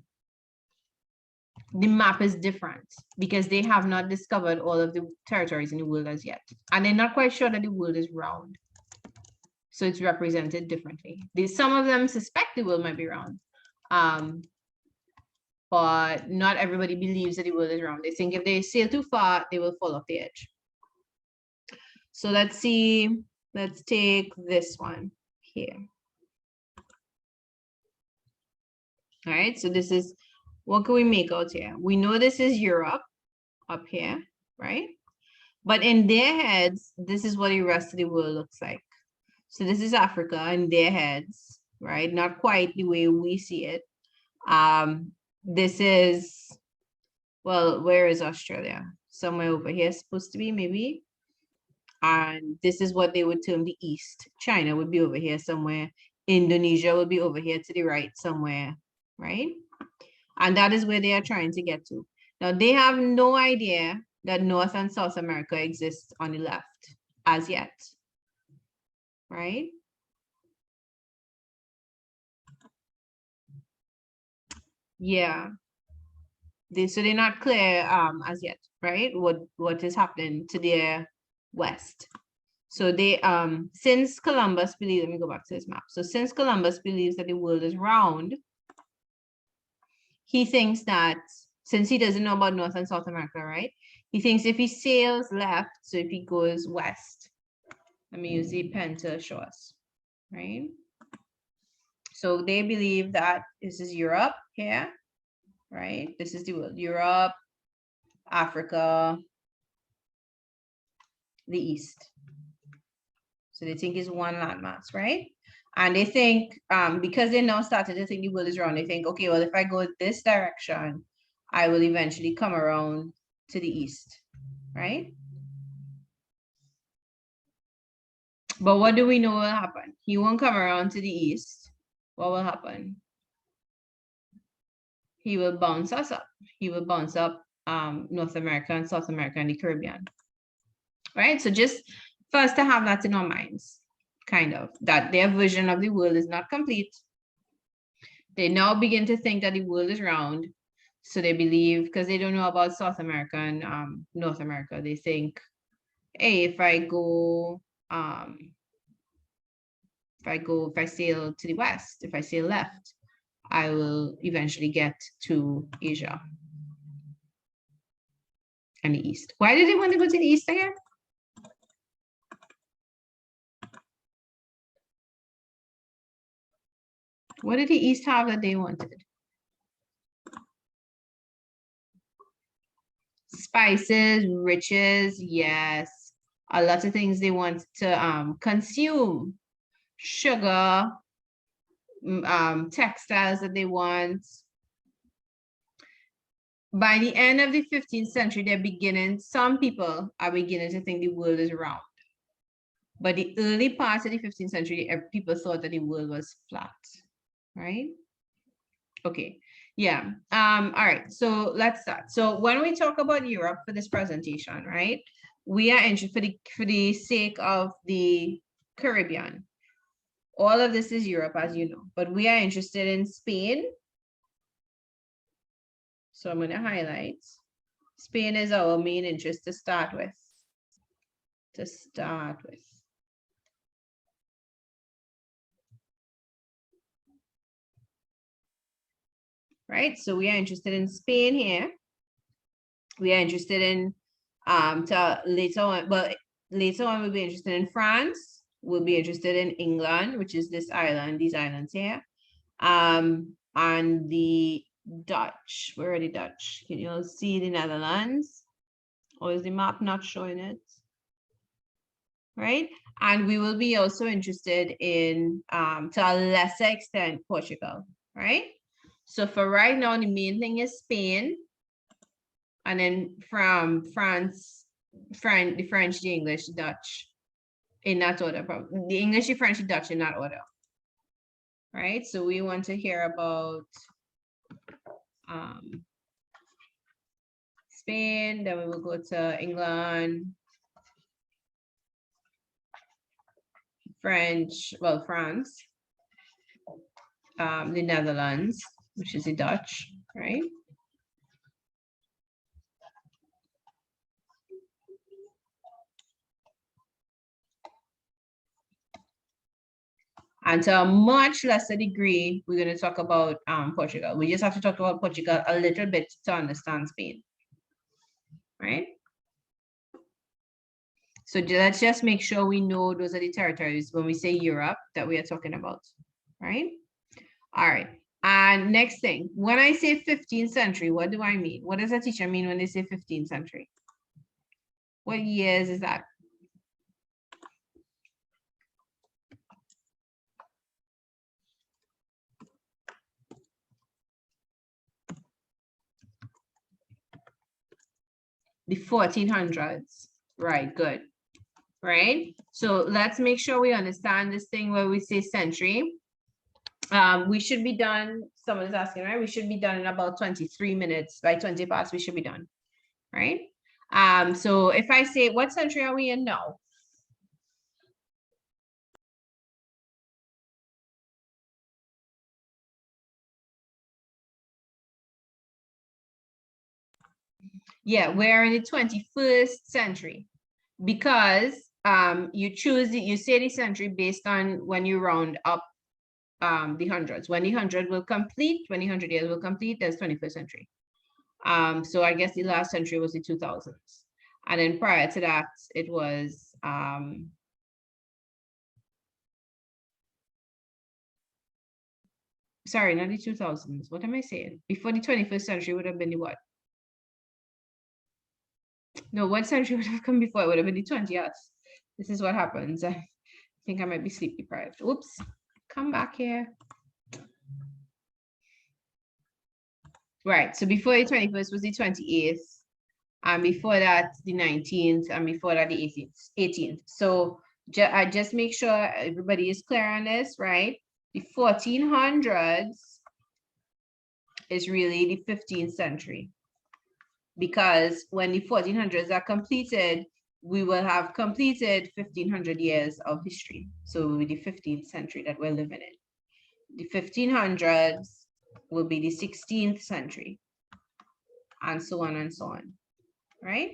map is different because they have not discovered all of the territories in the world as yet. And they're not quite sure that the world is round. So it's represented differently. Some of them suspect the world might be round. But not everybody believes that the world is round. They think if they sail too far, they will fall off the edge. So let's see, let's take this one here. All right, so this is, what can we make out here? We know this is Europe up here, right? But in their heads, this is what the rest of the world looks like. So this is Africa in their heads, right? Not quite the way we see it. This is, well, where is Australia? Somewhere over here supposed to be, maybe. And this is what they would term the East. China would be over here somewhere. Indonesia would be over here to the right somewhere, right? And that is where they are trying to get to. Now, they have no idea that North and South America exists on the left as yet, right? Yeah. So they're not clear as yet, right? What is happening to their west. So they since Columbus believes, let me go back to this map. So since Columbus believes that the world is round, he thinks that since he doesn't know about North and South America, right? He thinks if he sails left, so if he goes west, let me use the pen to show us, right? So they believe that this is Europe here, right? This is the world, Europe, Africa, the East. So they think it's one landmass, right? And they think, because they now started to think the world is round, they think, okay, well, if I go this direction, I will eventually come around to the east, right? But what do we know will happen? He won't come around to the east. What will happen? He will bounce us up. He will bounce up North America and South America and the Caribbean, right? So just for us to have that in our minds, kind of, that their vision of the world is not complete. They now begin to think that the world is round. So they believe, because they don't know about South America and North America, they think, hey, if I sail to the west, if I sail left, I will eventually get to Asia and the east. Why did they want to go to the east again? What did the east have that they wanted? Spices, riches, yes. A lot of things they want to consume. Sugar, textiles that they want. By the end of the 15th century, some people are beginning to think the world is round. But the early parts of the 15th century, people thought that the world was flat, right? Okay, yeah. All right, so let's start. So when we talk about Europe for this presentation, right, we are interested for the sake of the Caribbean. All of this is Europe, as you know, but we are interested in Spain. So I'm going to highlight Spain is our main interest to start with. Right, so we are interested in Spain here. We are interested in later on we'll be interested in France. We'll be interested in England, which is this island, these islands here. And the Dutch. Where are the Dutch? Can you all see the Netherlands? Or is the map not showing it? Right? And we will be also interested in, to a lesser extent, Portugal, right? So for right now, the main thing is Spain. And then from France, the French, the English, the Dutch, in that order. The English, the French, the Dutch in that order. Right? So we want to hear about Spain, then we will go to England, France, the Netherlands, which is the Dutch, right? And to a much lesser degree, we're going to talk about Portugal. We just have to talk about Portugal a little bit to understand Spain, right? So let's just make sure we know those are the territories when we say Europe that we are talking about, right? All right. And next thing, when I say 15th century, what do I mean? What does a teacher mean when they say 15th century? What years is that? The 1400s. Right, good. Right? So let's make sure we understand this thing where we say century. We should be done, someone's asking, right? We should be done in about 23 minutes. By 20 past, we should be done, right? So if I say, what century are we in now? Yeah, we're in the 21st century because you say the century based on when you round up the hundreds. When the 100 will complete, when the 100 years will complete, there's 21st century. So I guess the last century was the 2000s. And then prior to that, it was sorry, not the 2000s. What am I saying? Before the 21st century would have been the what? No, what century would have come before? It would have been the 20th. This is what happens. I think I might be sleep deprived. Oops, come back here. Right, so before the 21st was the 28th, and before that, the 19th, and before that, the 18th. So I just make sure everybody is clear on this, right? The 1400s is really the 15th century. Because when the 1400s are completed, we will have completed 1500 years of history. So it will be the 15th century that we're living in. The 1500s will be the 16th century, and so on, right?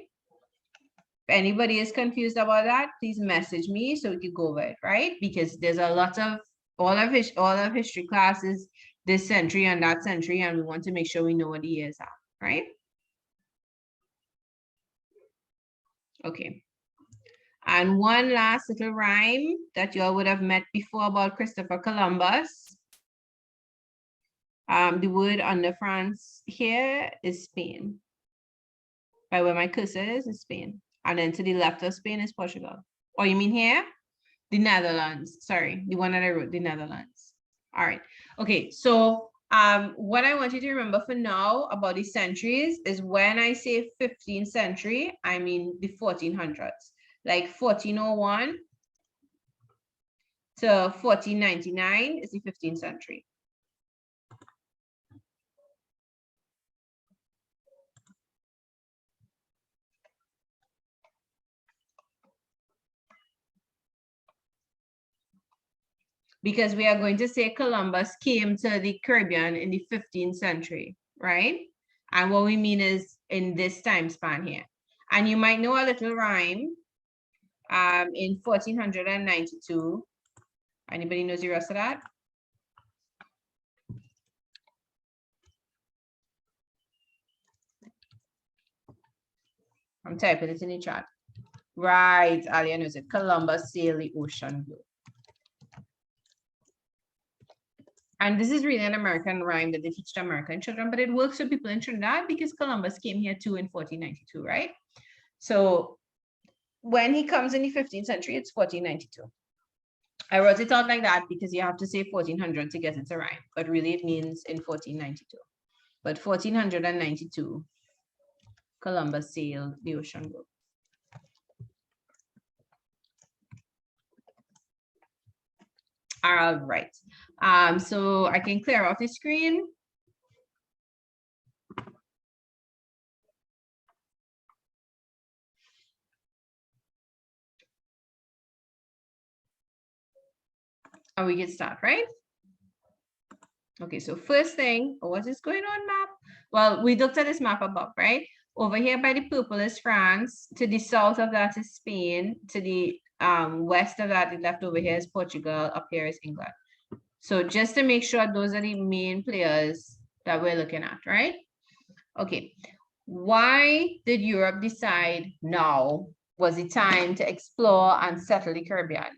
If anybody is confused about that, please message me so we can go over it, right? Because there's a lot of, all of history classes this century and that century, and we want to make sure we know what the years are, right? Okay. And one last little rhyme that you all would have met before about Christopher Columbus. The word under France here is Spain. By where my cursor is Spain. And then to the left of Spain is Portugal. Oh, you mean here? The Netherlands. Sorry, the one that I wrote, the Netherlands. All right. Okay, so what I want you to remember for now about the centuries is when I say 15th century, I mean the 1400s. Like 1401 to 1499 is the 15th century. Because we are going to say Columbus came to the Caribbean in the 15th century, right? And what we mean is in this time span here. And you might know a little rhyme in 1492. Anybody knows the rest of that? I'm typing it in the chat. Right, Alia knows it. Columbus sailed the ocean blue. And this is really an American rhyme that they teach to American children, but it works for people in Trinidad because Columbus came here too in 1492, right? So when he comes in the 15th century, it's 1492. I wrote it out like that because you have to say 1400 to get it to rhyme, but really it means in 1492. But 1492, Columbus sailed the ocean blue. All right. So I can clear out the screen. And we can start, right? Okay, so first thing, what is going on, map? Well, we looked at this map above, right? Over here by the purple is France. To the south of that is Spain. To the west of that, the left over here is Portugal. Up here is England. So just to make sure those are the main players that we're looking at, right? Okay. Why did Europe decide now was the time to explore and settle the Caribbean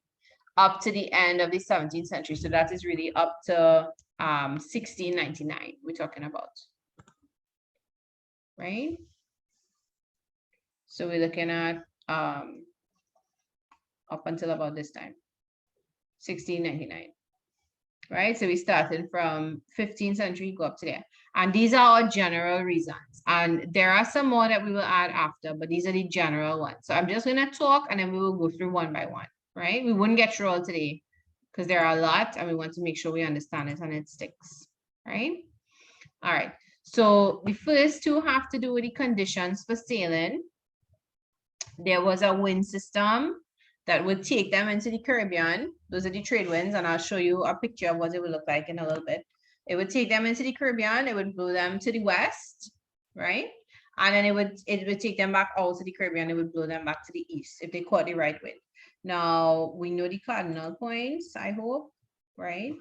up to the end of the 17th century? So that is really up to 1699 we're talking about, right? So we're looking at up until about this time, 1699, right? So we started from 15th century, go up to there. And these are our general reasons. And there are some more that we will add after, but these are the general ones. So I'm just going to talk and then we will go through one by one, right? We wouldn't get through all today because there are a lot and we want to make sure we understand it and it sticks, right? All right. So the first two have to do with the conditions for sailing. There was a wind system that would take them into the Caribbean. Those are the trade winds, and I'll show you a picture of what it would look like in a little bit. It would take them into the Caribbean. It would blow them to the west, right? And then it would take them back out to the Caribbean. It would blow them back to the east if they caught the right wind. Now we know the cardinal points, I hope, right?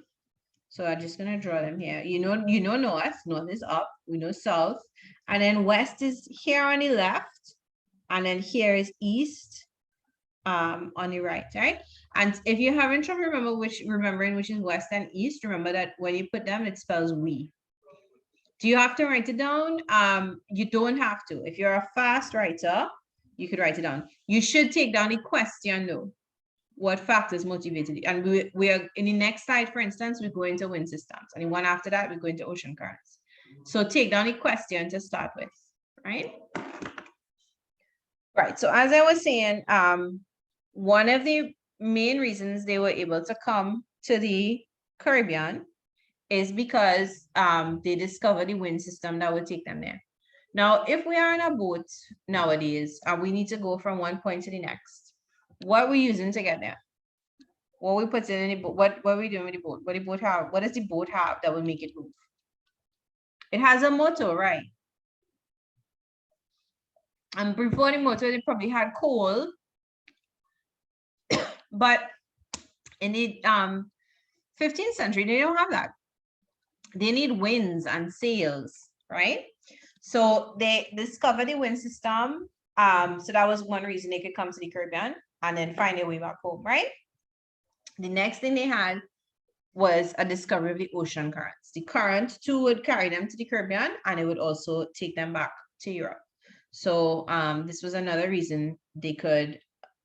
So I'm just gonna draw them here. You know north is up. We know south, and then west is here on the left, and then here is east on the right, right? And if you're having trouble remembering which is west and east, remember that when you put them, it spells we. Do you have to write it down? You don't have to. If you're a fast writer, you could write it down. You should take down the question though. What factors motivated you? And we are in the next slide, for instance, we go into wind systems, and the one after that, we go into ocean currents. So take down the question to start with, right? Right. So as I was saying, one of the main reasons they were able to come to the Caribbean is because they discovered the wind system that would take them there. Now, if we are in a boat nowadays, and we need to go from one point to the next, what are we using to get there? What we put in the boat? What are we doing with the boat? What does the boat have that will make it move? It has a motor, right? And before the motor, they probably had coal. But in the 15th century, they don't have that. They need winds and sails, right? So they discovered the wind system. So that was one reason they could come to the Caribbean and then find their way back home, right? The next thing they had was a discovery of the ocean currents. The current too would carry them to the Caribbean, and it would also take them back to Europe. So this was another reason they could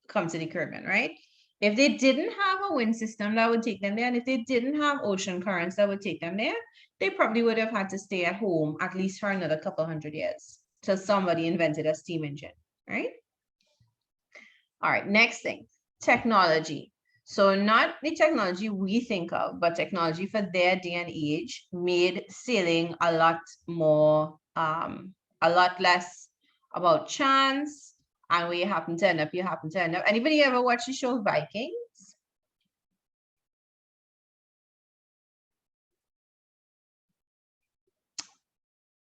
come to the Caribbean, right? If they didn't have a wind system that would take them there, and if they didn't have ocean currents that would take them there, they probably would have had to stay at home at least for another couple hundred years till somebody invented a steam engine, right? All right, next thing, technology. So not the technology we think of, but technology for their day and age made sailing a lot more, a lot less about chance. And where you happen to end up, you happen to end up. Anybody ever watch the show Vikings?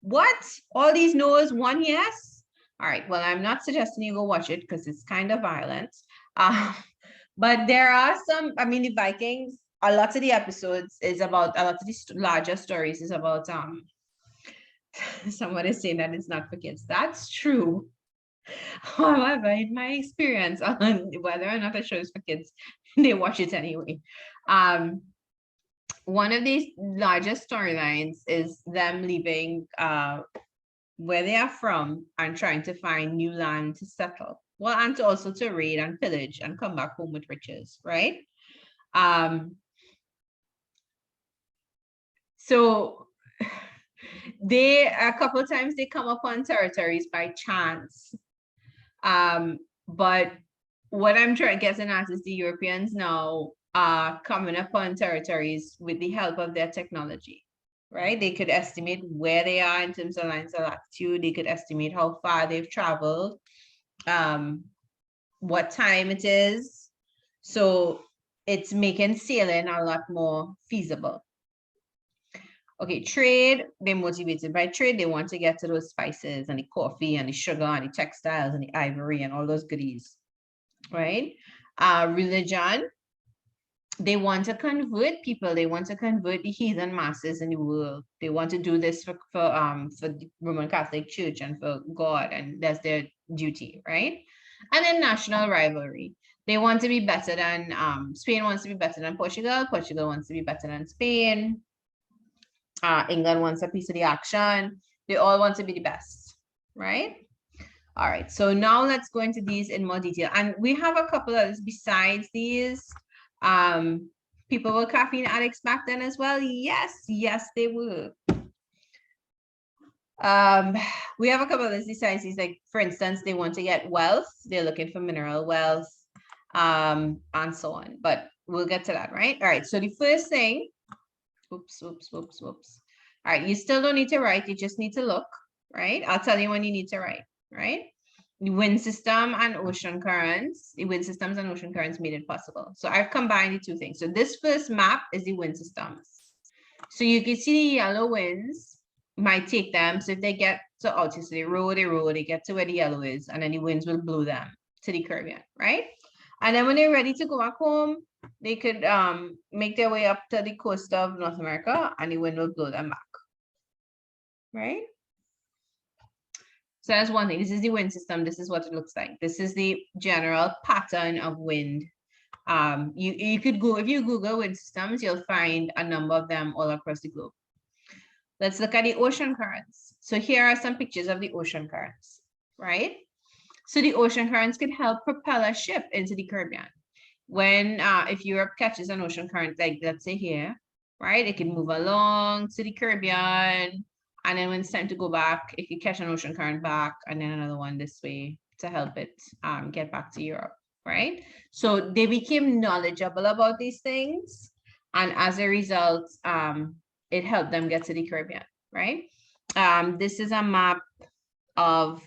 What? All these no's, one yes? All right, well, I'm not suggesting you go watch it because it's kind of violent. But there are some, I mean, the Vikings, a lot of the episodes is about, a lot of the larger stories is about, someone is saying that it's not for kids. That's true. However, in my experience, on whether or not a show is for kids, they watch it anyway. One of these largest storylines is them leaving where they are from and trying to find new land to settle. Well, and to also to raid and pillage and come back home with riches, right? So they, a couple of times they come upon territories by chance. But what I'm getting at is the Europeans now are coming upon territories with the help of their technology, right? They could estimate where they are in terms of lines of latitude. They could estimate how far they've traveled, what time it is. So it's making sailing a lot more feasible. Okay, trade, they're motivated by trade. They want to get to those spices and the coffee and the sugar and the textiles and the ivory and all those goodies, right? Religion, they want to convert people. They want to convert the heathen masses in the world. They want to do this for the Roman Catholic Church and for God, and that's their duty, right? And then national rivalry. They want to be better than, Spain wants to be better than Portugal. Portugal wants to be better than Spain. England wants a piece of the action. They all want to be the best, right? All right, so now let's go into these in more detail. And we have a couple others besides these. People were caffeine addicts back then as well. Yes, they were. We have a couple of others besides these, like, for instance, they want to get wealth. They're looking for mineral wealth, and so on. But we'll get to that, right? All right, so the first thing, oops. All right, you still don't need to write. You just need to look, right? I'll tell you when you need to write, right? The wind system and ocean currents, the wind systems and ocean currents made it possible. So I've combined the two things. So this first map is the wind systems. So you can see the yellow winds might take them. So if they get to Altus, they row, they get to where the yellow is, and then the winds will blow them to the Caribbean, right? And then when they're ready to go back home, they could make their way up to the coast of North America, and the wind will blow them back, right? So that's one thing. This is the wind system. This is what it looks like. This is the general pattern of wind. You could go, if you Google wind systems, you'll find a number of them all across the globe. Let's look at the ocean currents. So here are some pictures of the ocean currents, right? So the ocean currents could help propel a ship into the Caribbean. When, if Europe catches an ocean current, like let's say here, right? It can move along to the Caribbean, and then when it's time to go back, it could catch an ocean current back, and then another one this way to help it get back to Europe, right? So they became knowledgeable about these things, and as a result, it helped them get to the Caribbean, right? This is a map of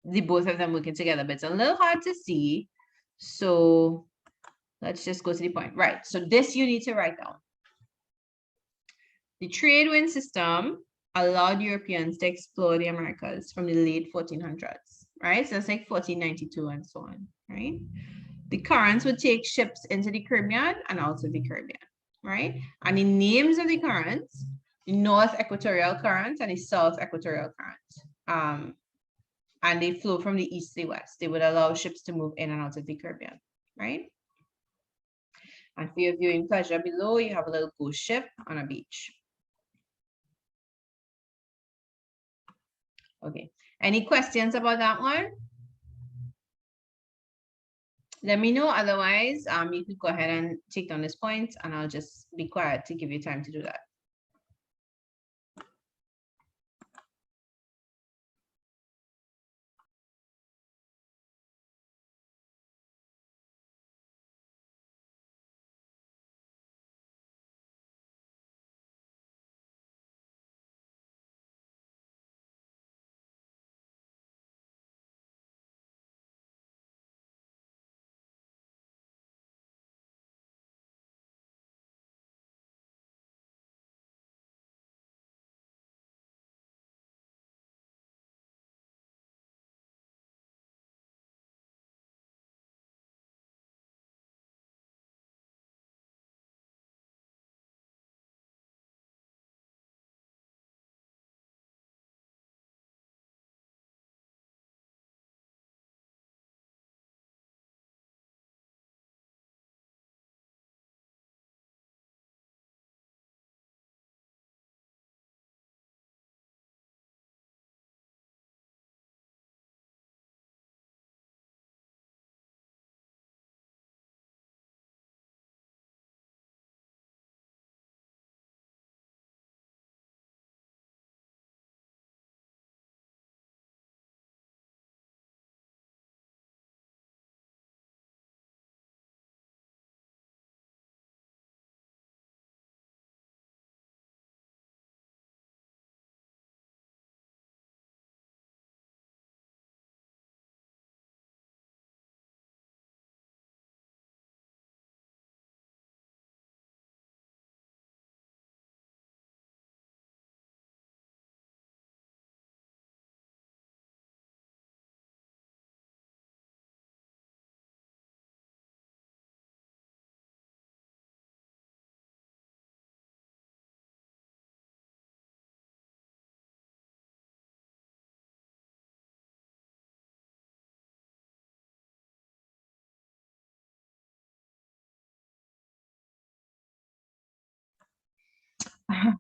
the both of them working together, but it's a little hard to see. So let's just go to the point, right? So this you need to write down. The trade wind system allowed Europeans to explore the Americas from the late 1400s, right? So it's like 1492 and so on, right? The currents would take ships into the Caribbean and also the Caribbean, right? And the names of the currents, the North Equatorial Current and the South Equatorial Current. And they flow from the east to the west. They would allow ships to move in and out of the Caribbean, right? And for your viewing pleasure below, you have a little ghost ship on a beach. Okay, any questions about that one? Let me know, otherwise you could go ahead and take down this point and I'll just be quiet to give you time to do that.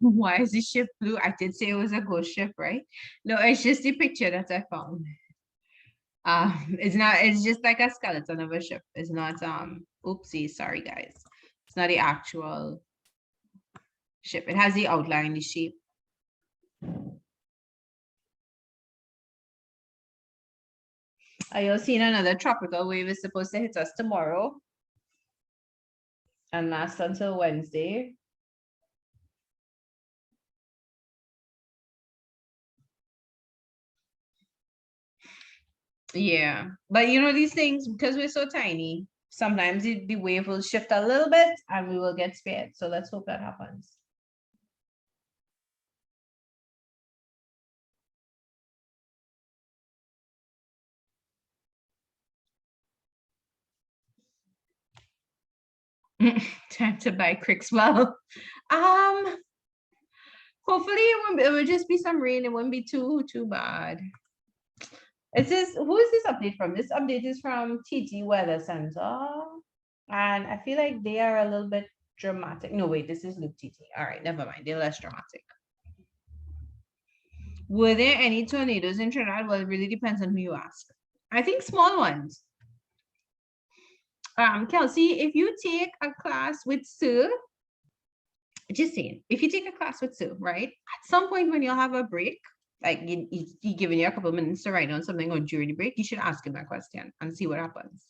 Why is the ship blue? I did say it was a ghost ship, right? No, it's just the picture that I found. It's not, it's just like a skeleton of a ship. It's not, oopsie, sorry guys. It's not the actual ship. It has the outline, the shape. Are you seeing another tropical wave is supposed to hit us tomorrow and last until Wednesday? Yeah, but you know, these things, because we're so tiny, sometimes the wave will shift a little bit and we will get spared. So let's hope that happens. Time to buy Crixwell. Hopefully it will just be some rain. It won't be too bad. It says, who is this update from? This update is from TT Weather Center. And I feel like they are a little bit dramatic. No, wait, this is Luke TT. All right, never mind. They're less dramatic. Were there any tornadoes in Trinidad? Well, it really depends on who you ask. I think small ones. Kelsey, if you take a class with Sue, just saying, if you take a class with Sue, right? At some point when you'll have a break, like he giving you a couple of minutes to write on something or during the break, you should ask him that question and see what happens.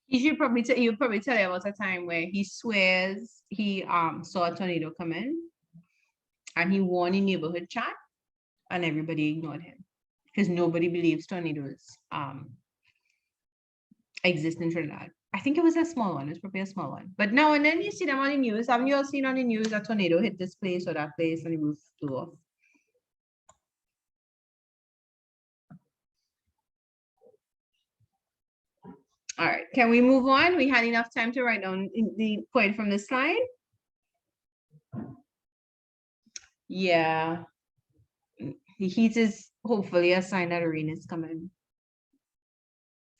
He'll probably tell you about a time where he swears he saw a tornado come in and he won in neighborhood chat and everybody ignored him because nobody believes tornadoes exist in Trinidad. I think it was a small one. It's probably a small one. But now and then you see them on the news. Haven't you all seen on the news a tornado hit this place or that place and the roof blew off? All right, can we move on? We had enough time to write down the point from the slide. Yeah. The heat is hopefully a sign that rain is coming.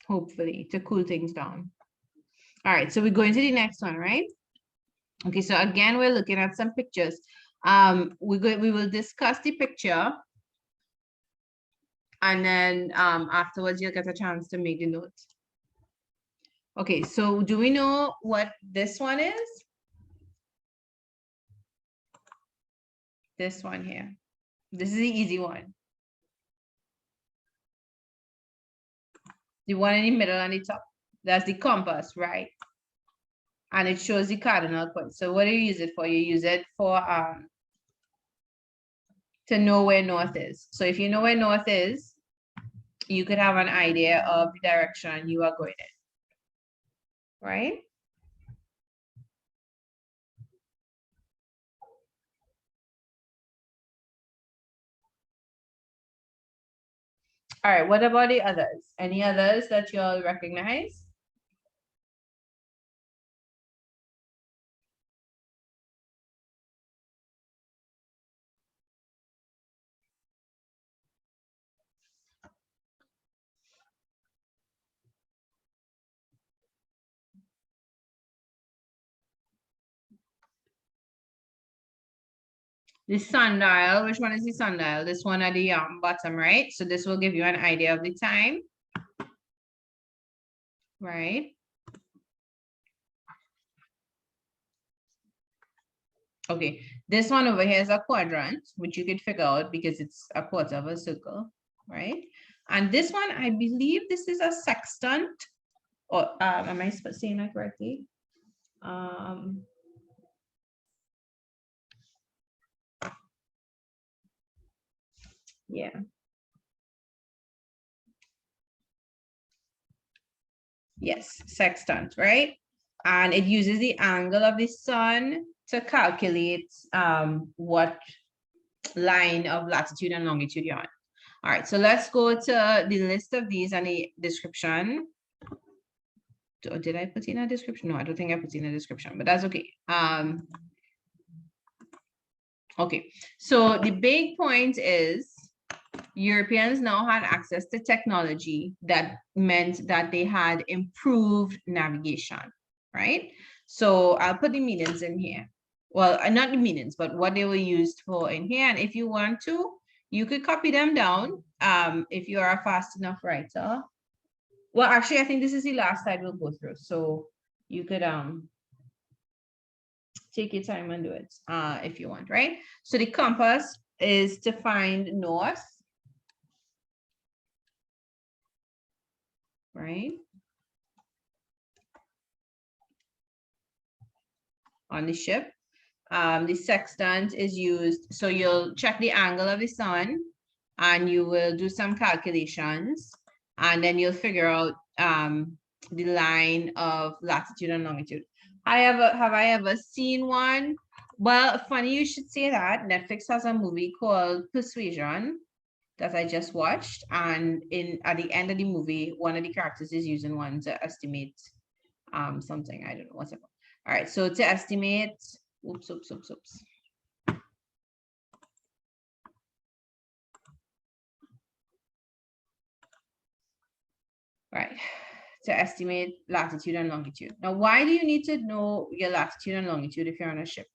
Hopefully, to cool things down. All right, so we're going to the next one, right? Okay, so again, we're looking at some pictures. We will discuss the picture. And then afterwards, you'll get a chance to make the notes. Okay, so do we know what this one is? This one here. This is the easy one. The one in the middle and the top. That's the compass, right? And it shows the cardinal point. So what do you use it for? You use it for to know where north is. So if you know where north is, you could have an idea of the direction you are going in, right? All right, what about the others? Any others that you all recognize? The sundial, which one is the sundial? This one at the bottom, right? So this will give you an idea of the time, right? Okay, this one over here is a quadrant, which you could figure out because it's a quarter of a circle, right? And this one, I believe this is a sextant, or am I saying that correctly? Yeah. Yes, sextant, right? And it uses the angle of the sun to calculate what line of latitude and longitude you're on. All right, so let's go to the list of these and the description. Did I put in a description? No, I don't think I put in a description, but that's okay. Okay, so the big point is Europeans now had access to technology that meant that they had improved navigation, right? So I'll put the meanings in here. Well, not the meanings, but what they were used for in here. And if you want to, you could copy them down if you are a fast enough writer. Well, actually, I think this is the last slide we'll go through. So you could take your time and do it if you want, right? So the compass is to find north, right? On the ship. The sextant is used, so you'll check the angle of the sun and you will do some calculations and then you'll figure out the line of latitude and longitude. Have I ever seen one? Well, funny you should say that. Netflix has a movie called Persuasion that I just watched, and at the end of the movie, one of the characters is using one to estimate something. I don't know what's it called. All right, so to estimate, oops. Right, to estimate latitude and longitude. Now, why do you need to know your latitude and longitude if you're on a ship?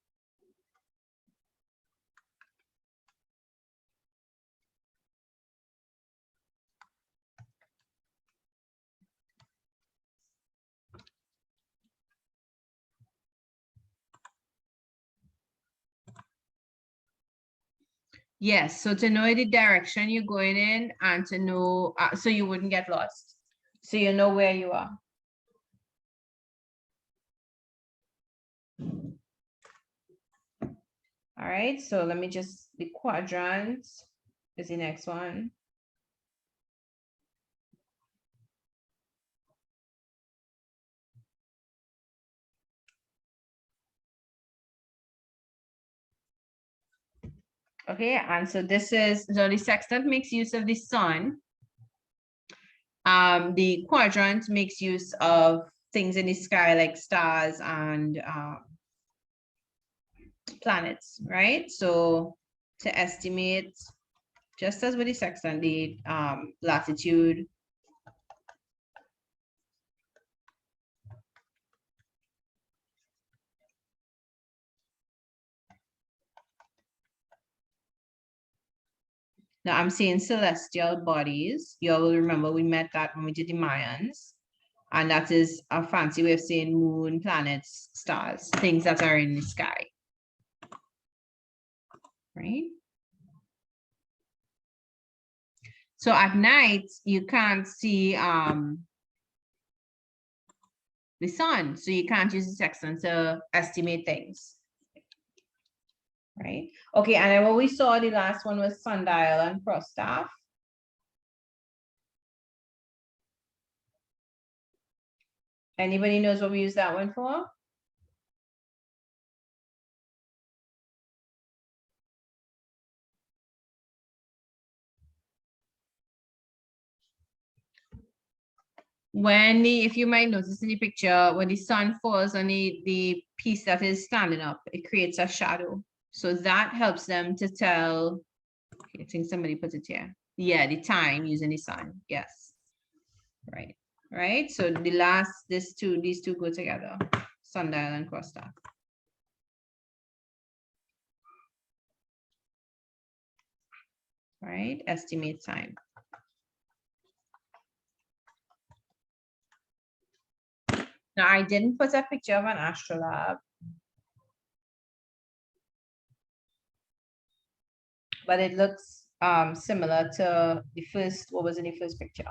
Yes, so to know the direction you're going in and to know, so you wouldn't get lost. So you know where you are. All right, so let me just, the quadrant is the next one. Okay, and so this is, so the sextant makes use of the sun. The quadrant makes use of things in the sky like stars and planets, right? So to estimate, just as with the sextant, the latitude, now I'm saying celestial bodies. You all will remember we met that when we did the Mayans. And that is a fancy way of saying moon, planets, stars, things that are in the sky. Right? So at night, you can't see the sun. So you can't use the sextant to estimate things. Right? Okay, and then what we saw, the last one was sundial and cross staff. Anybody knows what we use that one for? When if you might notice in the picture, when the sun falls on the piece that is standing up, it creates a shadow. So that helps them to tell, okay, I think somebody put it here. Yeah, the time using the sun. Yes. Right. Right. So the last, these two go together. Sundial and cross staff. Right. Estimate time. Now I didn't put a picture of an astrolabe, but it looks similar to the first, what was in the first picture.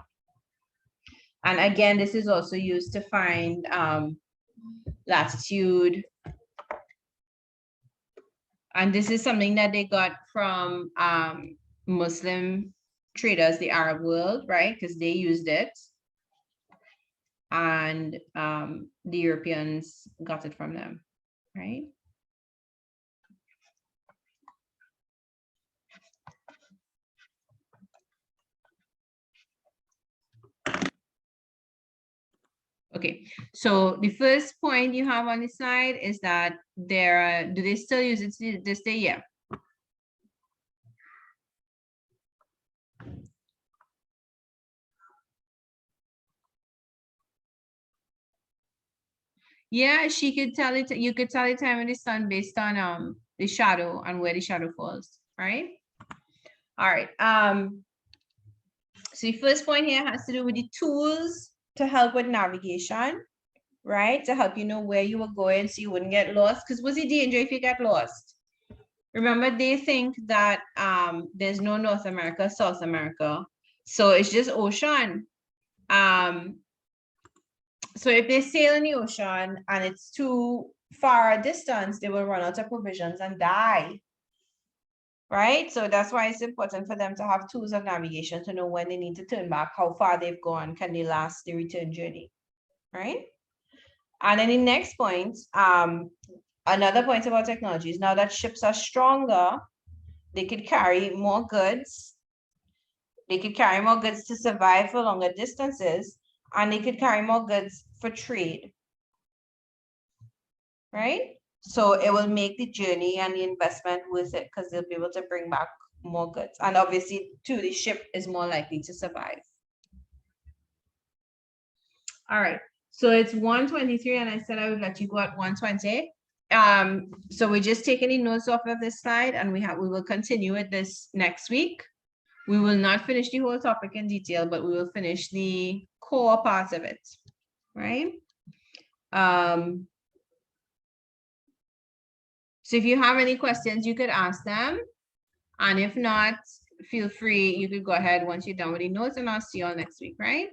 And again, this is also used to find latitude. And this is something that they got from Muslim traders, the Arab world, right? Because they used it. And the Europeans got it from them, right? Okay, so the first point you have on the slide is that do they still use it to this day? Yeah. Yeah, she could tell it, you could tell the time of the sun based on the shadow and where the shadow falls, right? All right. So the first point here has to do with the tools to help with navigation, right? To help you know where you were going so you wouldn't get lost. Because what's the danger if you get lost? Remember, they think that there's no North America, South America. So it's just ocean. So if they sail in the ocean and it's too far a distance, they will run out of provisions and die. Right? So that's why it's important for them to have tools of navigation to know when they need to turn back, how far they've gone, can they last the return journey, right? And then the next point, another point about technology is now that ships are stronger, they could carry more goods. They could carry more goods to survive for longer distances, and they could carry more goods for trade, right? So it will make the journey and the investment worth it because they'll be able to bring back more goods. And obviously, too, the ship is more likely to survive. All right. So it's 1:23, and I said I would let you go at 1:20. So we're just taking the notes off of this slide, and we will continue with this next week. We will not finish the whole topic in detail, but we will finish the core parts of it, right? So if you have any questions, you could ask them. And if not, feel free, you could go ahead once you're done with the notes, and I'll see you all next week, right?